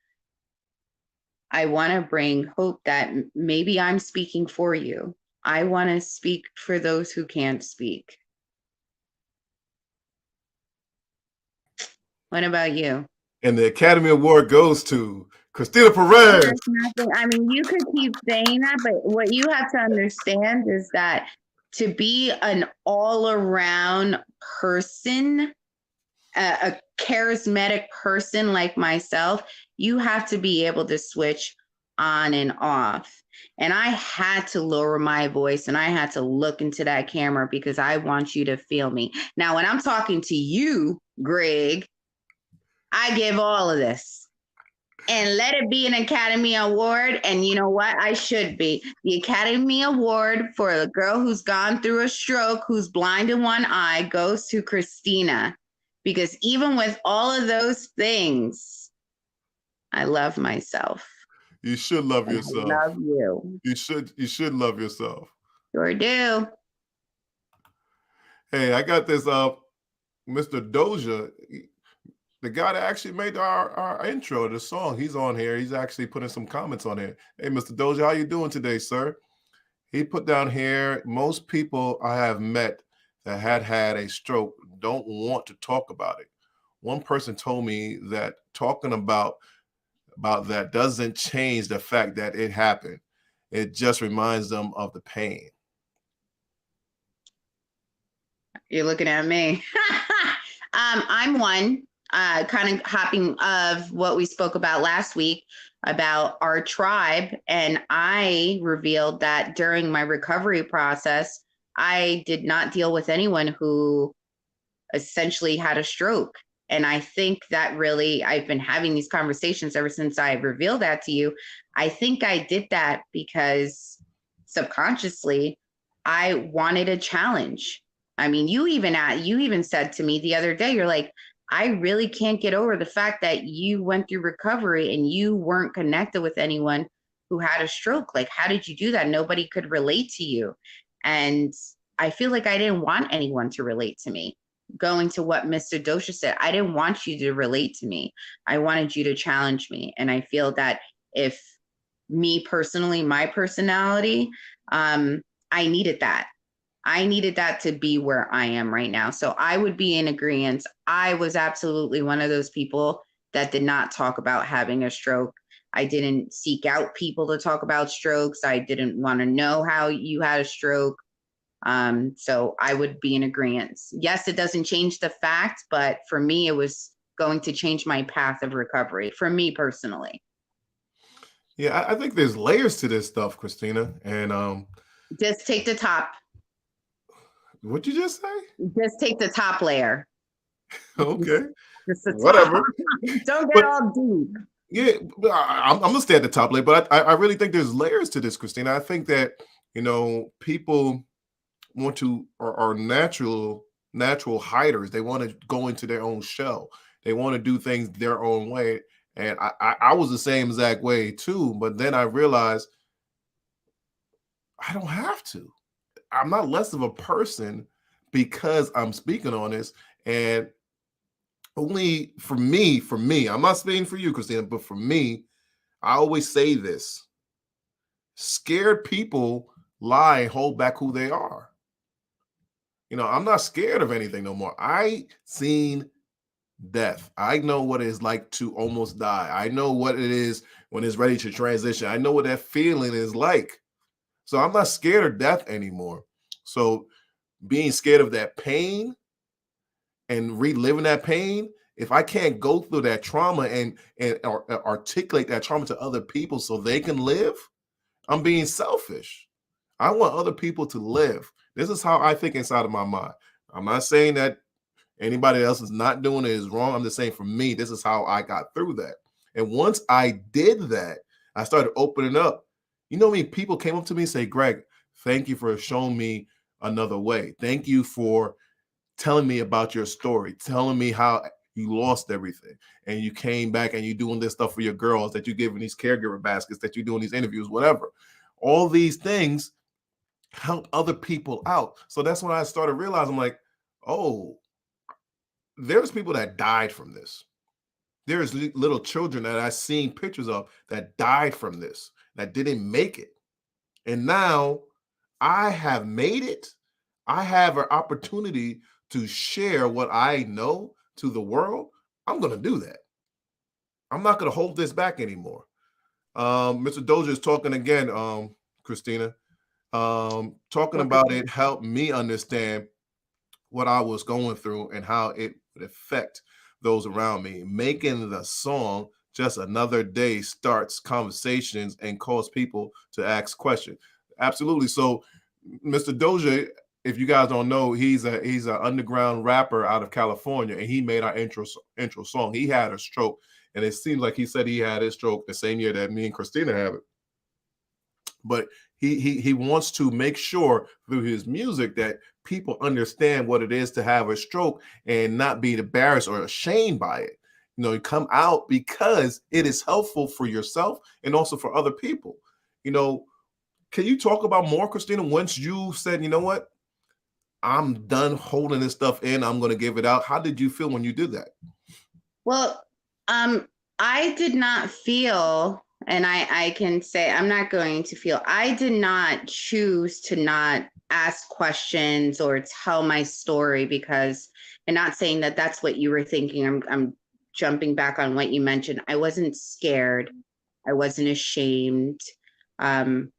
S2: I want to bring hope that maybe I'm speaking for you. I want to speak for those who can't speak. What about you?
S1: And the Academy Award goes to Christina Perez.
S2: There's nothing, I mean, you could keep saying that, but what you have to understand is that to be an all around person, a charismatic person like myself, you have to be able to switch on and off. And I had to lower my voice and I had to look into that camera because I want you to feel me. Now, when I'm talking to you, Greg, I give all of this and let it be an Academy Award. And you know what? I should be. The Academy Award for a girl who's gone through a stroke, who's blind in one eye, goes to Christina. Because even with all of those things, I love myself.
S1: You should love
S2: And I
S1: yourself.
S2: love you.
S1: You should love yourself.
S2: Sure do.
S1: Hey, I got this Mr. Doja, the guy that actually made our intro, the song. He's on here. He's actually putting some comments on here. Hey, Mr. Doja, how you doing today, sir? He put down here, most people I have met that had a stroke don't want to talk about it. One person told me that talking about that doesn't change the fact that it happened. It just reminds them of the pain.
S2: You're looking at me. I'm one, kind of hopping of what we spoke about last week about our tribe. And I revealed that during my recovery process, I did not deal with anyone who essentially had a stroke. And I think that really, I've been having these conversations ever since I revealed that to you. I think I did that because subconsciously I wanted a challenge. I mean, you even said to me the other day, you're like, I really can't get over the fact that you went through recovery and you weren't connected with anyone who had a stroke. Like, how did you do that? Nobody could relate to you. And I feel like I didn't want anyone to relate to me. Going to what Mr. Dosha said, I didn't want you to relate to me. I wanted you to challenge me. And I feel that if me personally, my personality, I needed that. I needed that to be where I am right now. So I would be in agreement. I was absolutely one of those people that did not talk about having a stroke. I didn't seek out people to talk about strokes. I didn't want to know how you had a stroke. So I would be in agreement. Yes, it doesn't change the fact, but for me, it was going to change my path of recovery for me personally.
S1: Yeah, I think there's layers to this stuff, Christina. And
S2: Just take the top.
S1: what'd you just say?
S2: Just take the top layer.
S1: Okay,
S2: Just the
S1: whatever.
S2: top. Don't get
S1: But
S2: all deep.
S1: yeah, but I'm gonna stay at the top layer. But I really think there's layers to this, Christina. I think that people want to are natural hiders. They want to go into their own shell. They want to do things their own way. And I was the same exact way too. But then I realized I don't have to. I'm not less of a person because I'm speaking on this. And only for me, I'm not speaking for you, Christina, but for me, I always say this: scared people lie and hold back who they are. I'm not scared of anything no more. I seen death. I know what it's like to almost die. I know what it is when it's ready to transition. I know what that feeling is like. So I'm not scared of death anymore. So being scared of that pain and reliving that pain, if I can't go through that trauma and articulate that trauma to other people so they can live, I'm being selfish. I want other people to live. This is how I think inside of my mind. I'm not saying that anybody else is not doing it is wrong. I'm just saying for me, this is how I got through that. And once I did that, I started opening up. People came up to me and say, Greg, thank you for showing me another way. Thank you for telling me about your story, telling me how you lost everything and you came back and you're doing this stuff for your girls, that you're giving these caregiver baskets, that you're doing these interviews, whatever. All these things help other people out. So that's when I started realizing, like, oh, there's people that died from this. There's little children that I've seen pictures of that died from this, that didn't make it. And now I have made it, I have an opportunity to share what I know to the world, I'm going to do that. I'm not going to hold this back anymore. Mr. Doja is talking again, Christina, talking
S2: Well,
S1: about it helped me understand what I was going through and how it would affect those around me. Making the song just another day starts conversations and cause people to ask questions. Absolutely. So, Mr. Doja, if you guys don't know, he's an underground rapper out of California, and he made our intro song. He had a stroke, and it seems like he said he had his stroke the same year that me and Christina have it. But he wants to make sure through his music that people understand what it is to have a stroke and not be embarrassed or ashamed by it. You come out because it is helpful for yourself and also for other people. You know, can you talk about more, Christina, once you said, you know what, I'm done holding this stuff in, I'm going to give it out? How did you feel when you did that?
S2: well, I did not feel, and I can say I'm not going to feel, I did not choose to not ask questions or tell my story because, and not saying that that's what you were thinking. I'm jumping back on what you mentioned. I wasn't scared. I wasn't ashamed. Um,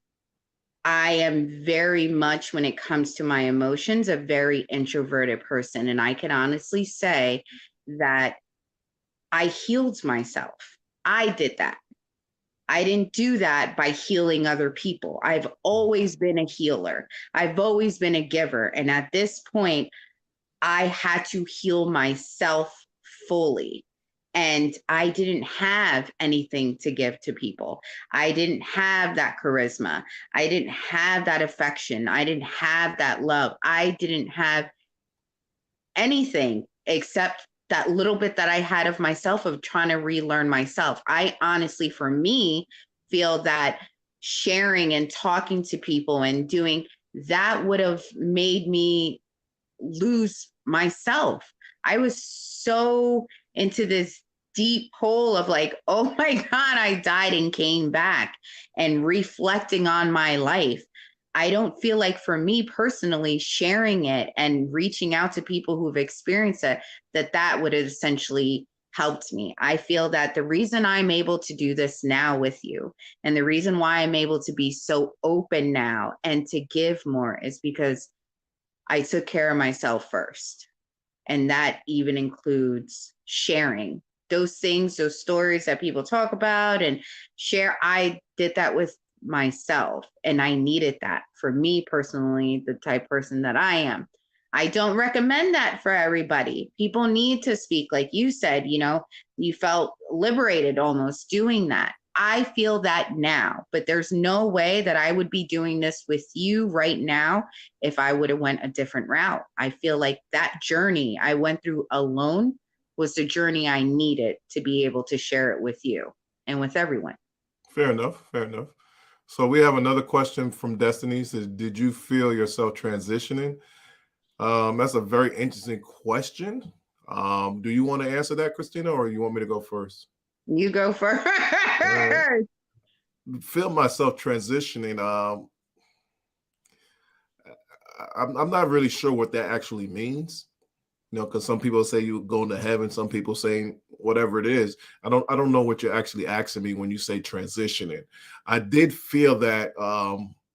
S2: I am very much, when it comes to my emotions, a very introverted person. And I can honestly say that I healed myself. I did that. I didn't do that by healing other people. I've always been a healer. I've always been a giver. And at this point, I had to heal myself fully. And I didn't have anything to give to people. I didn't have that charisma. I didn't have that affection. I didn't have that love. I didn't have anything except that little bit that I had of myself, of trying to relearn myself. I honestly, for me, feel that sharing and talking to people and doing that would have made me lose myself. I was so into this deep hole of like, oh my God, I died and came back, and reflecting on my life. I don't feel like, for me personally, sharing it and reaching out to people who've experienced it, that would have essentially helped me. I feel that the reason I'm able to do this now with you, and the reason why I'm able to be so open now and to give more, is because I took care of myself first. And that even includes sharing those things, those stories that people talk about and share. I did that with myself, and I needed that for me personally, the type person that I am. I don't recommend that for everybody. People need to speak, like you said, you felt liberated almost doing that. I feel that now, but there's no way that I would be doing this with you right now if I would have went a different route. I feel like that journey I went through alone was the journey I needed to be able to share it with you and with everyone.
S1: Fair enough. Fair enough. So we have another question from Destiny. It says, did you feel yourself transitioning? That's a very interesting question. Do you want to answer that, Christina, or you want me to go first?
S2: You go first.
S1: Uh, feel myself transitioning. I'm not really sure what that actually means. Because some people say you go into heaven, some people saying whatever it is. I don't know what you're actually asking me when you say transitioning. I did feel that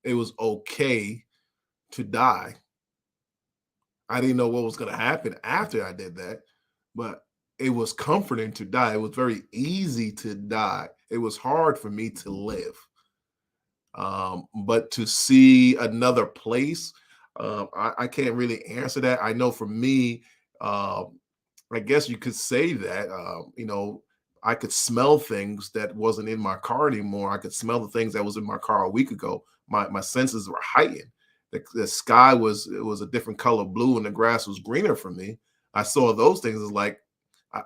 S1: it was okay to die. I didn't know what was going to happen after I did that, but it was comforting to die. It was very easy to die. It was hard for me to live. But to see another place, I can't really answer that. I know for me, I guess you could say that, I could smell things that wasn't in my car anymore. I could smell the things that was in my car a week ago. My senses were heightened. The sky was a different color blue and the grass was greener for me. I saw those things as like,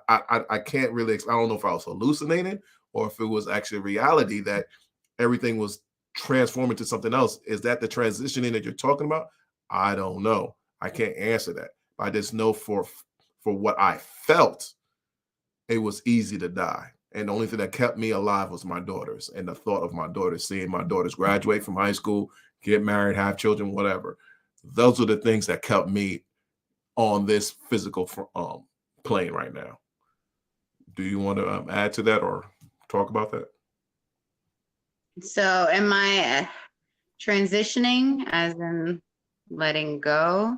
S1: I can't really, I don't know if I was hallucinating or if it was actually reality that everything was transforming to something else. Is that the transitioning that you're talking about? I don't know. I can't answer that. I just know for what I felt, it was easy to die. And the only thing that kept me alive was my daughters and the thought of my daughters, seeing my daughters graduate from high school, get married, have children, whatever. Those are the things that kept me on this physical plane right now. Do you want to add to that or talk about that?
S2: So am I transitioning as in letting go?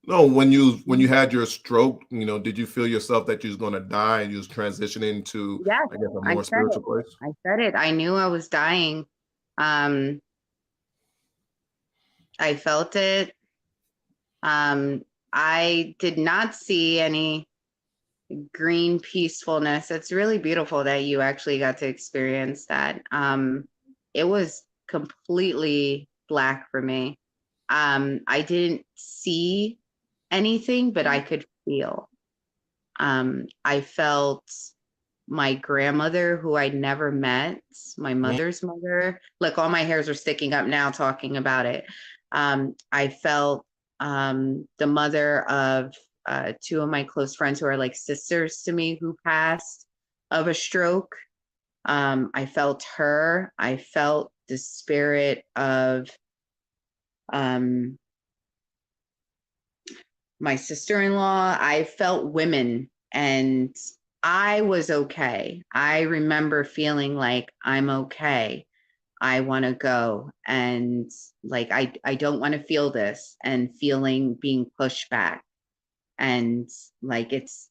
S1: No, when you had your stroke, did you feel yourself that you was going to die and you was transitioning to,
S2: Yes,
S1: I guess, a
S2: I
S1: more
S2: said it.
S1: spiritual place?
S2: I said it. I knew I was dying. Um, I felt it. Um, I did not see any green peacefulness. It's really beautiful that you actually got to experience that. It was completely black for me. I didn't see anything, but I could feel. I felt my grandmother, who I'd never met, my
S1: Mhm.
S2: mother's mother. Look, all my hairs are sticking up now talking about it. I felt the mother of two of my close friends who are like sisters to me who passed of a stroke. I felt her. I felt the spirit of um, my sister-in-law. I felt women, and I was okay. I remember feeling like I'm okay. I want to go, and like I don't want to feel this, and feeling being pushed back, and like it's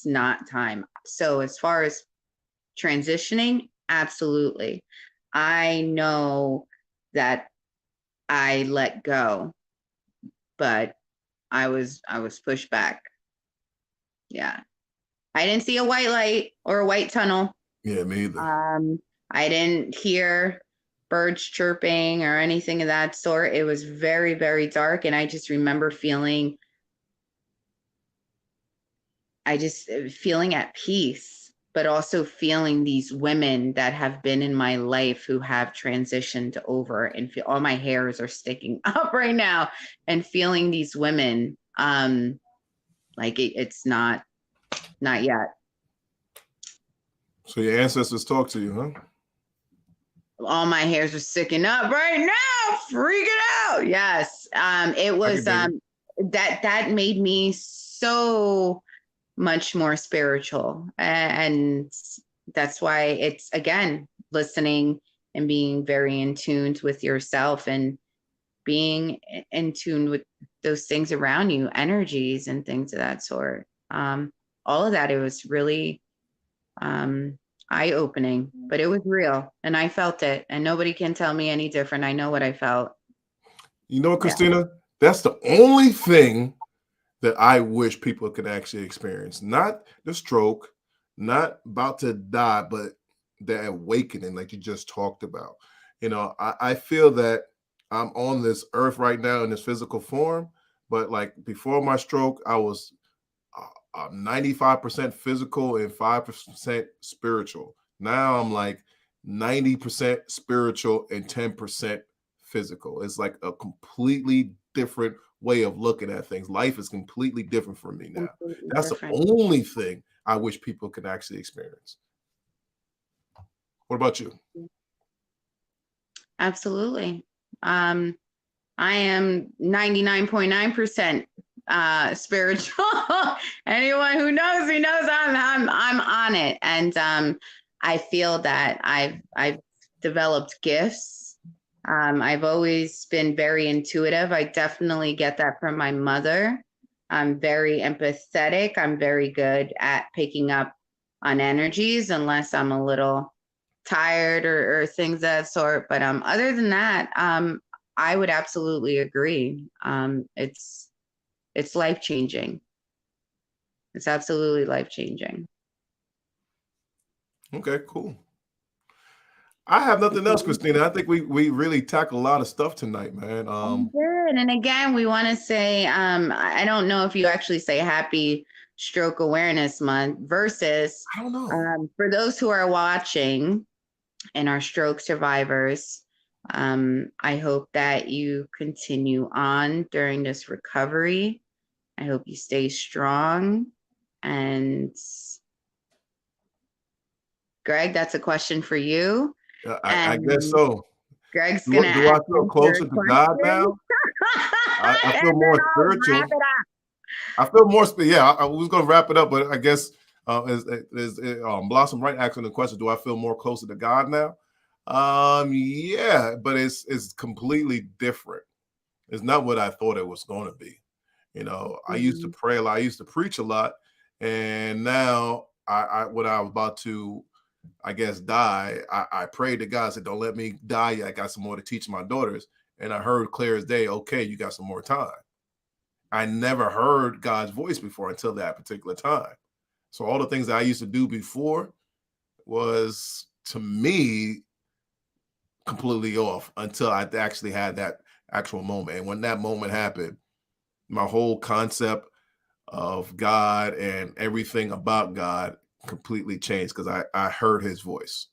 S2: not time. So as far as transitioning, absolutely. I know that I let go, but I was pushed back. Yeah. I didn't see a white light or a white tunnel.
S1: Yeah, me either.
S2: Um, I didn't hear birds chirping or anything of that sort. It was very, very dark. And I just remember feeling at peace, but also feeling these women that have been in my life who have transitioned over, and feel all my hairs are sticking up right now, and feeling these women. Like it's not yet.
S1: So your ancestors talk to you, huh?
S2: All my hairs are sticking up right now, freaking out. Yes. It
S1: I
S2: was
S1: can dig it.
S2: that made me so much more spiritual. And that's why it's, again, listening and being very in tune with yourself, and being in tune with those things around you, energies and things of that sort. All of that, it was really um, eye opening, but it was real, and I felt it, and nobody can tell me any different. I know what I felt.
S1: You know what,
S2: Yeah.
S1: Christina? That's the only thing that I wish people could actually experience. Not the stroke, not about to die, but the awakening, like you just talked about. I feel that I'm on this earth right now in this physical form, but like before my stroke, I was 95% physical and 5% spiritual. Now I'm like 90% spiritual and 10% physical. It's like a completely different way of looking at things. Life is completely different for me now.
S2: Completely
S1: That's the
S2: different.
S1: only thing I wish people could actually experience. What about you?
S2: Absolutely. Um, I am 99.9% spiritual. Anyone who knows me knows I'm on it. And I feel that I've developed gifts. I've always been very intuitive. I definitely get that from my mother. I'm very empathetic. I'm very good at picking up on energies, unless I'm a little tired or things of that sort. But other than that, I would absolutely agree. It's life changing. It's absolutely life changing.
S1: Okay, cool. I have nothing else, Christina. I think we really tackled a lot of stuff tonight, man.
S2: Good. And again, we want to say, I don't know if you actually say Happy Stroke Awareness Month versus
S1: I don't know.
S2: for those who are watching and are stroke survivors. I hope that you continue on during this recovery. I hope you stay strong and Greg, that's a question for you.
S1: I guess
S2: And
S1: so.
S2: Greg's gonna
S1: Do I
S2: answer
S1: feel
S2: your
S1: closer to God
S2: question.
S1: now? I
S2: And
S1: feel
S2: then
S1: more
S2: I'll wrap
S1: spiritual.
S2: it up.
S1: I feel more. Yeah, I was going to wrap it up, but I guess Blossom Right asking the question: do I feel more closer to God now? Yeah, but it's completely different. It's not what I thought it was going to be. You know, I used to pray a lot. I used to preach a lot, and now when I was about to, I guess, die, I prayed to God. I said, "Don't let me die yet. I got some more to teach my daughters." And I heard clear as day, "Okay, you got some more time." I never heard God's voice before until that particular time. So all the things that I used to do before was, to me, completely off until I actually had that actual moment. And when that moment happened, my whole concept of God and everything about God completely changed because I heard his voice.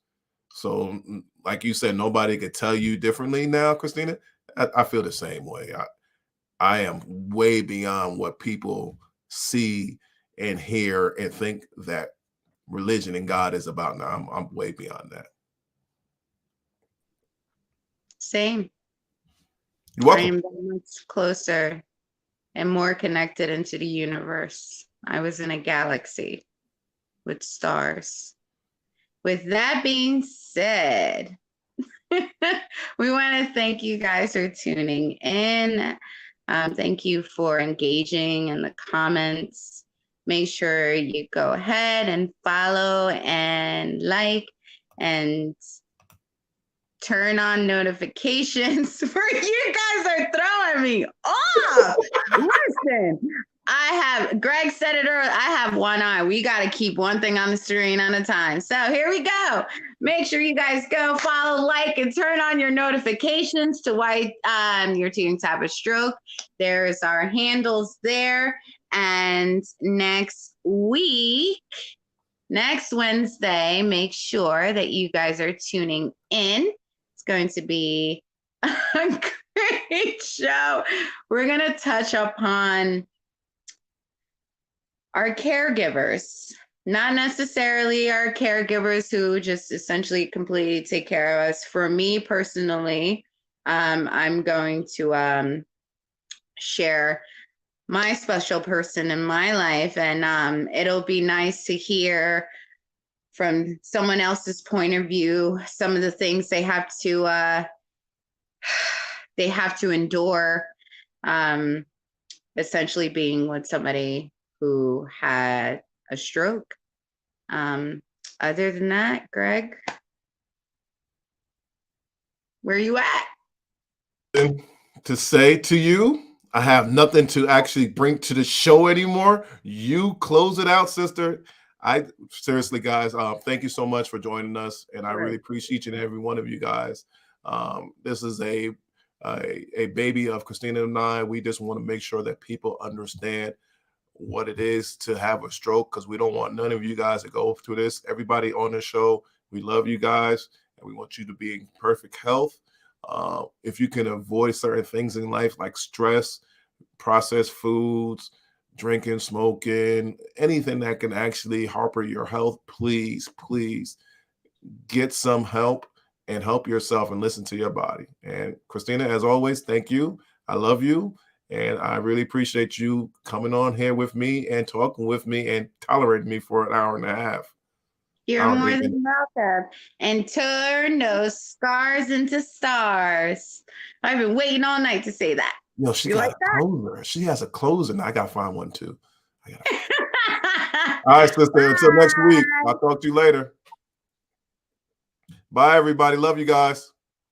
S1: So, like you said, nobody could tell you differently now, Christina. I feel the same way. I am way beyond what people see and hear and think that religion and God is about now. I'm way beyond that.
S2: Same.
S1: You're
S2: I
S1: welcome.
S2: am very much closer and more connected into the universe. I was in a galaxy with stars. With that being said, we want to thank you guys for tuning in. Thank you for engaging in the comments. Make sure you go ahead and follow and like and turn on notifications for you guys are throwing me off. Listen, Greg said it earlier, I have one eye. We got to keep one thing on the screen at a time. So here we go. Make sure you guys go follow, like, and turn on your notifications to why your teens have a stroke. There's our handles there. And next Wednesday, make sure that you guys are tuning in. It's going to be a great show. We're going to touch upon our caregivers, not necessarily our caregivers who just essentially completely take care of us. For me personally, I'm going to share my special person in my life, and it'll be nice to hear from someone else's point of view some of the things they have to endure, essentially being with somebody who had a stroke. Other than that, Greg, where are you at?
S1: To say to you, I have nothing to actually bring to the show anymore. You close it out, sister. I seriously, guys, thank you so much for joining us, and I really appreciate each and every one of you guys. This is a baby of Christina and I. We just want to make sure that people understand what it is to have a stroke, because we don't want none of you guys to go through this. Everybody on the show, we love you guys, and we want you to be in perfect health. If you can avoid certain things in life like stress, processed foods, drinking, smoking, anything that can actually harper your health, please get some help and help yourself and listen to your body. And Christina, as always, thank you. I love you. And I really appreciate you coming on here with me and talking with me and tolerating me for an hour and a half.
S2: You're more than welcome. And turn those scars into stars. I've been waiting all night to say that.
S1: No, she got a closer. She has a closer, and I got to find one too. All right, sister. Bye. Until next week. I'll talk to you later. Bye, everybody. Love you guys.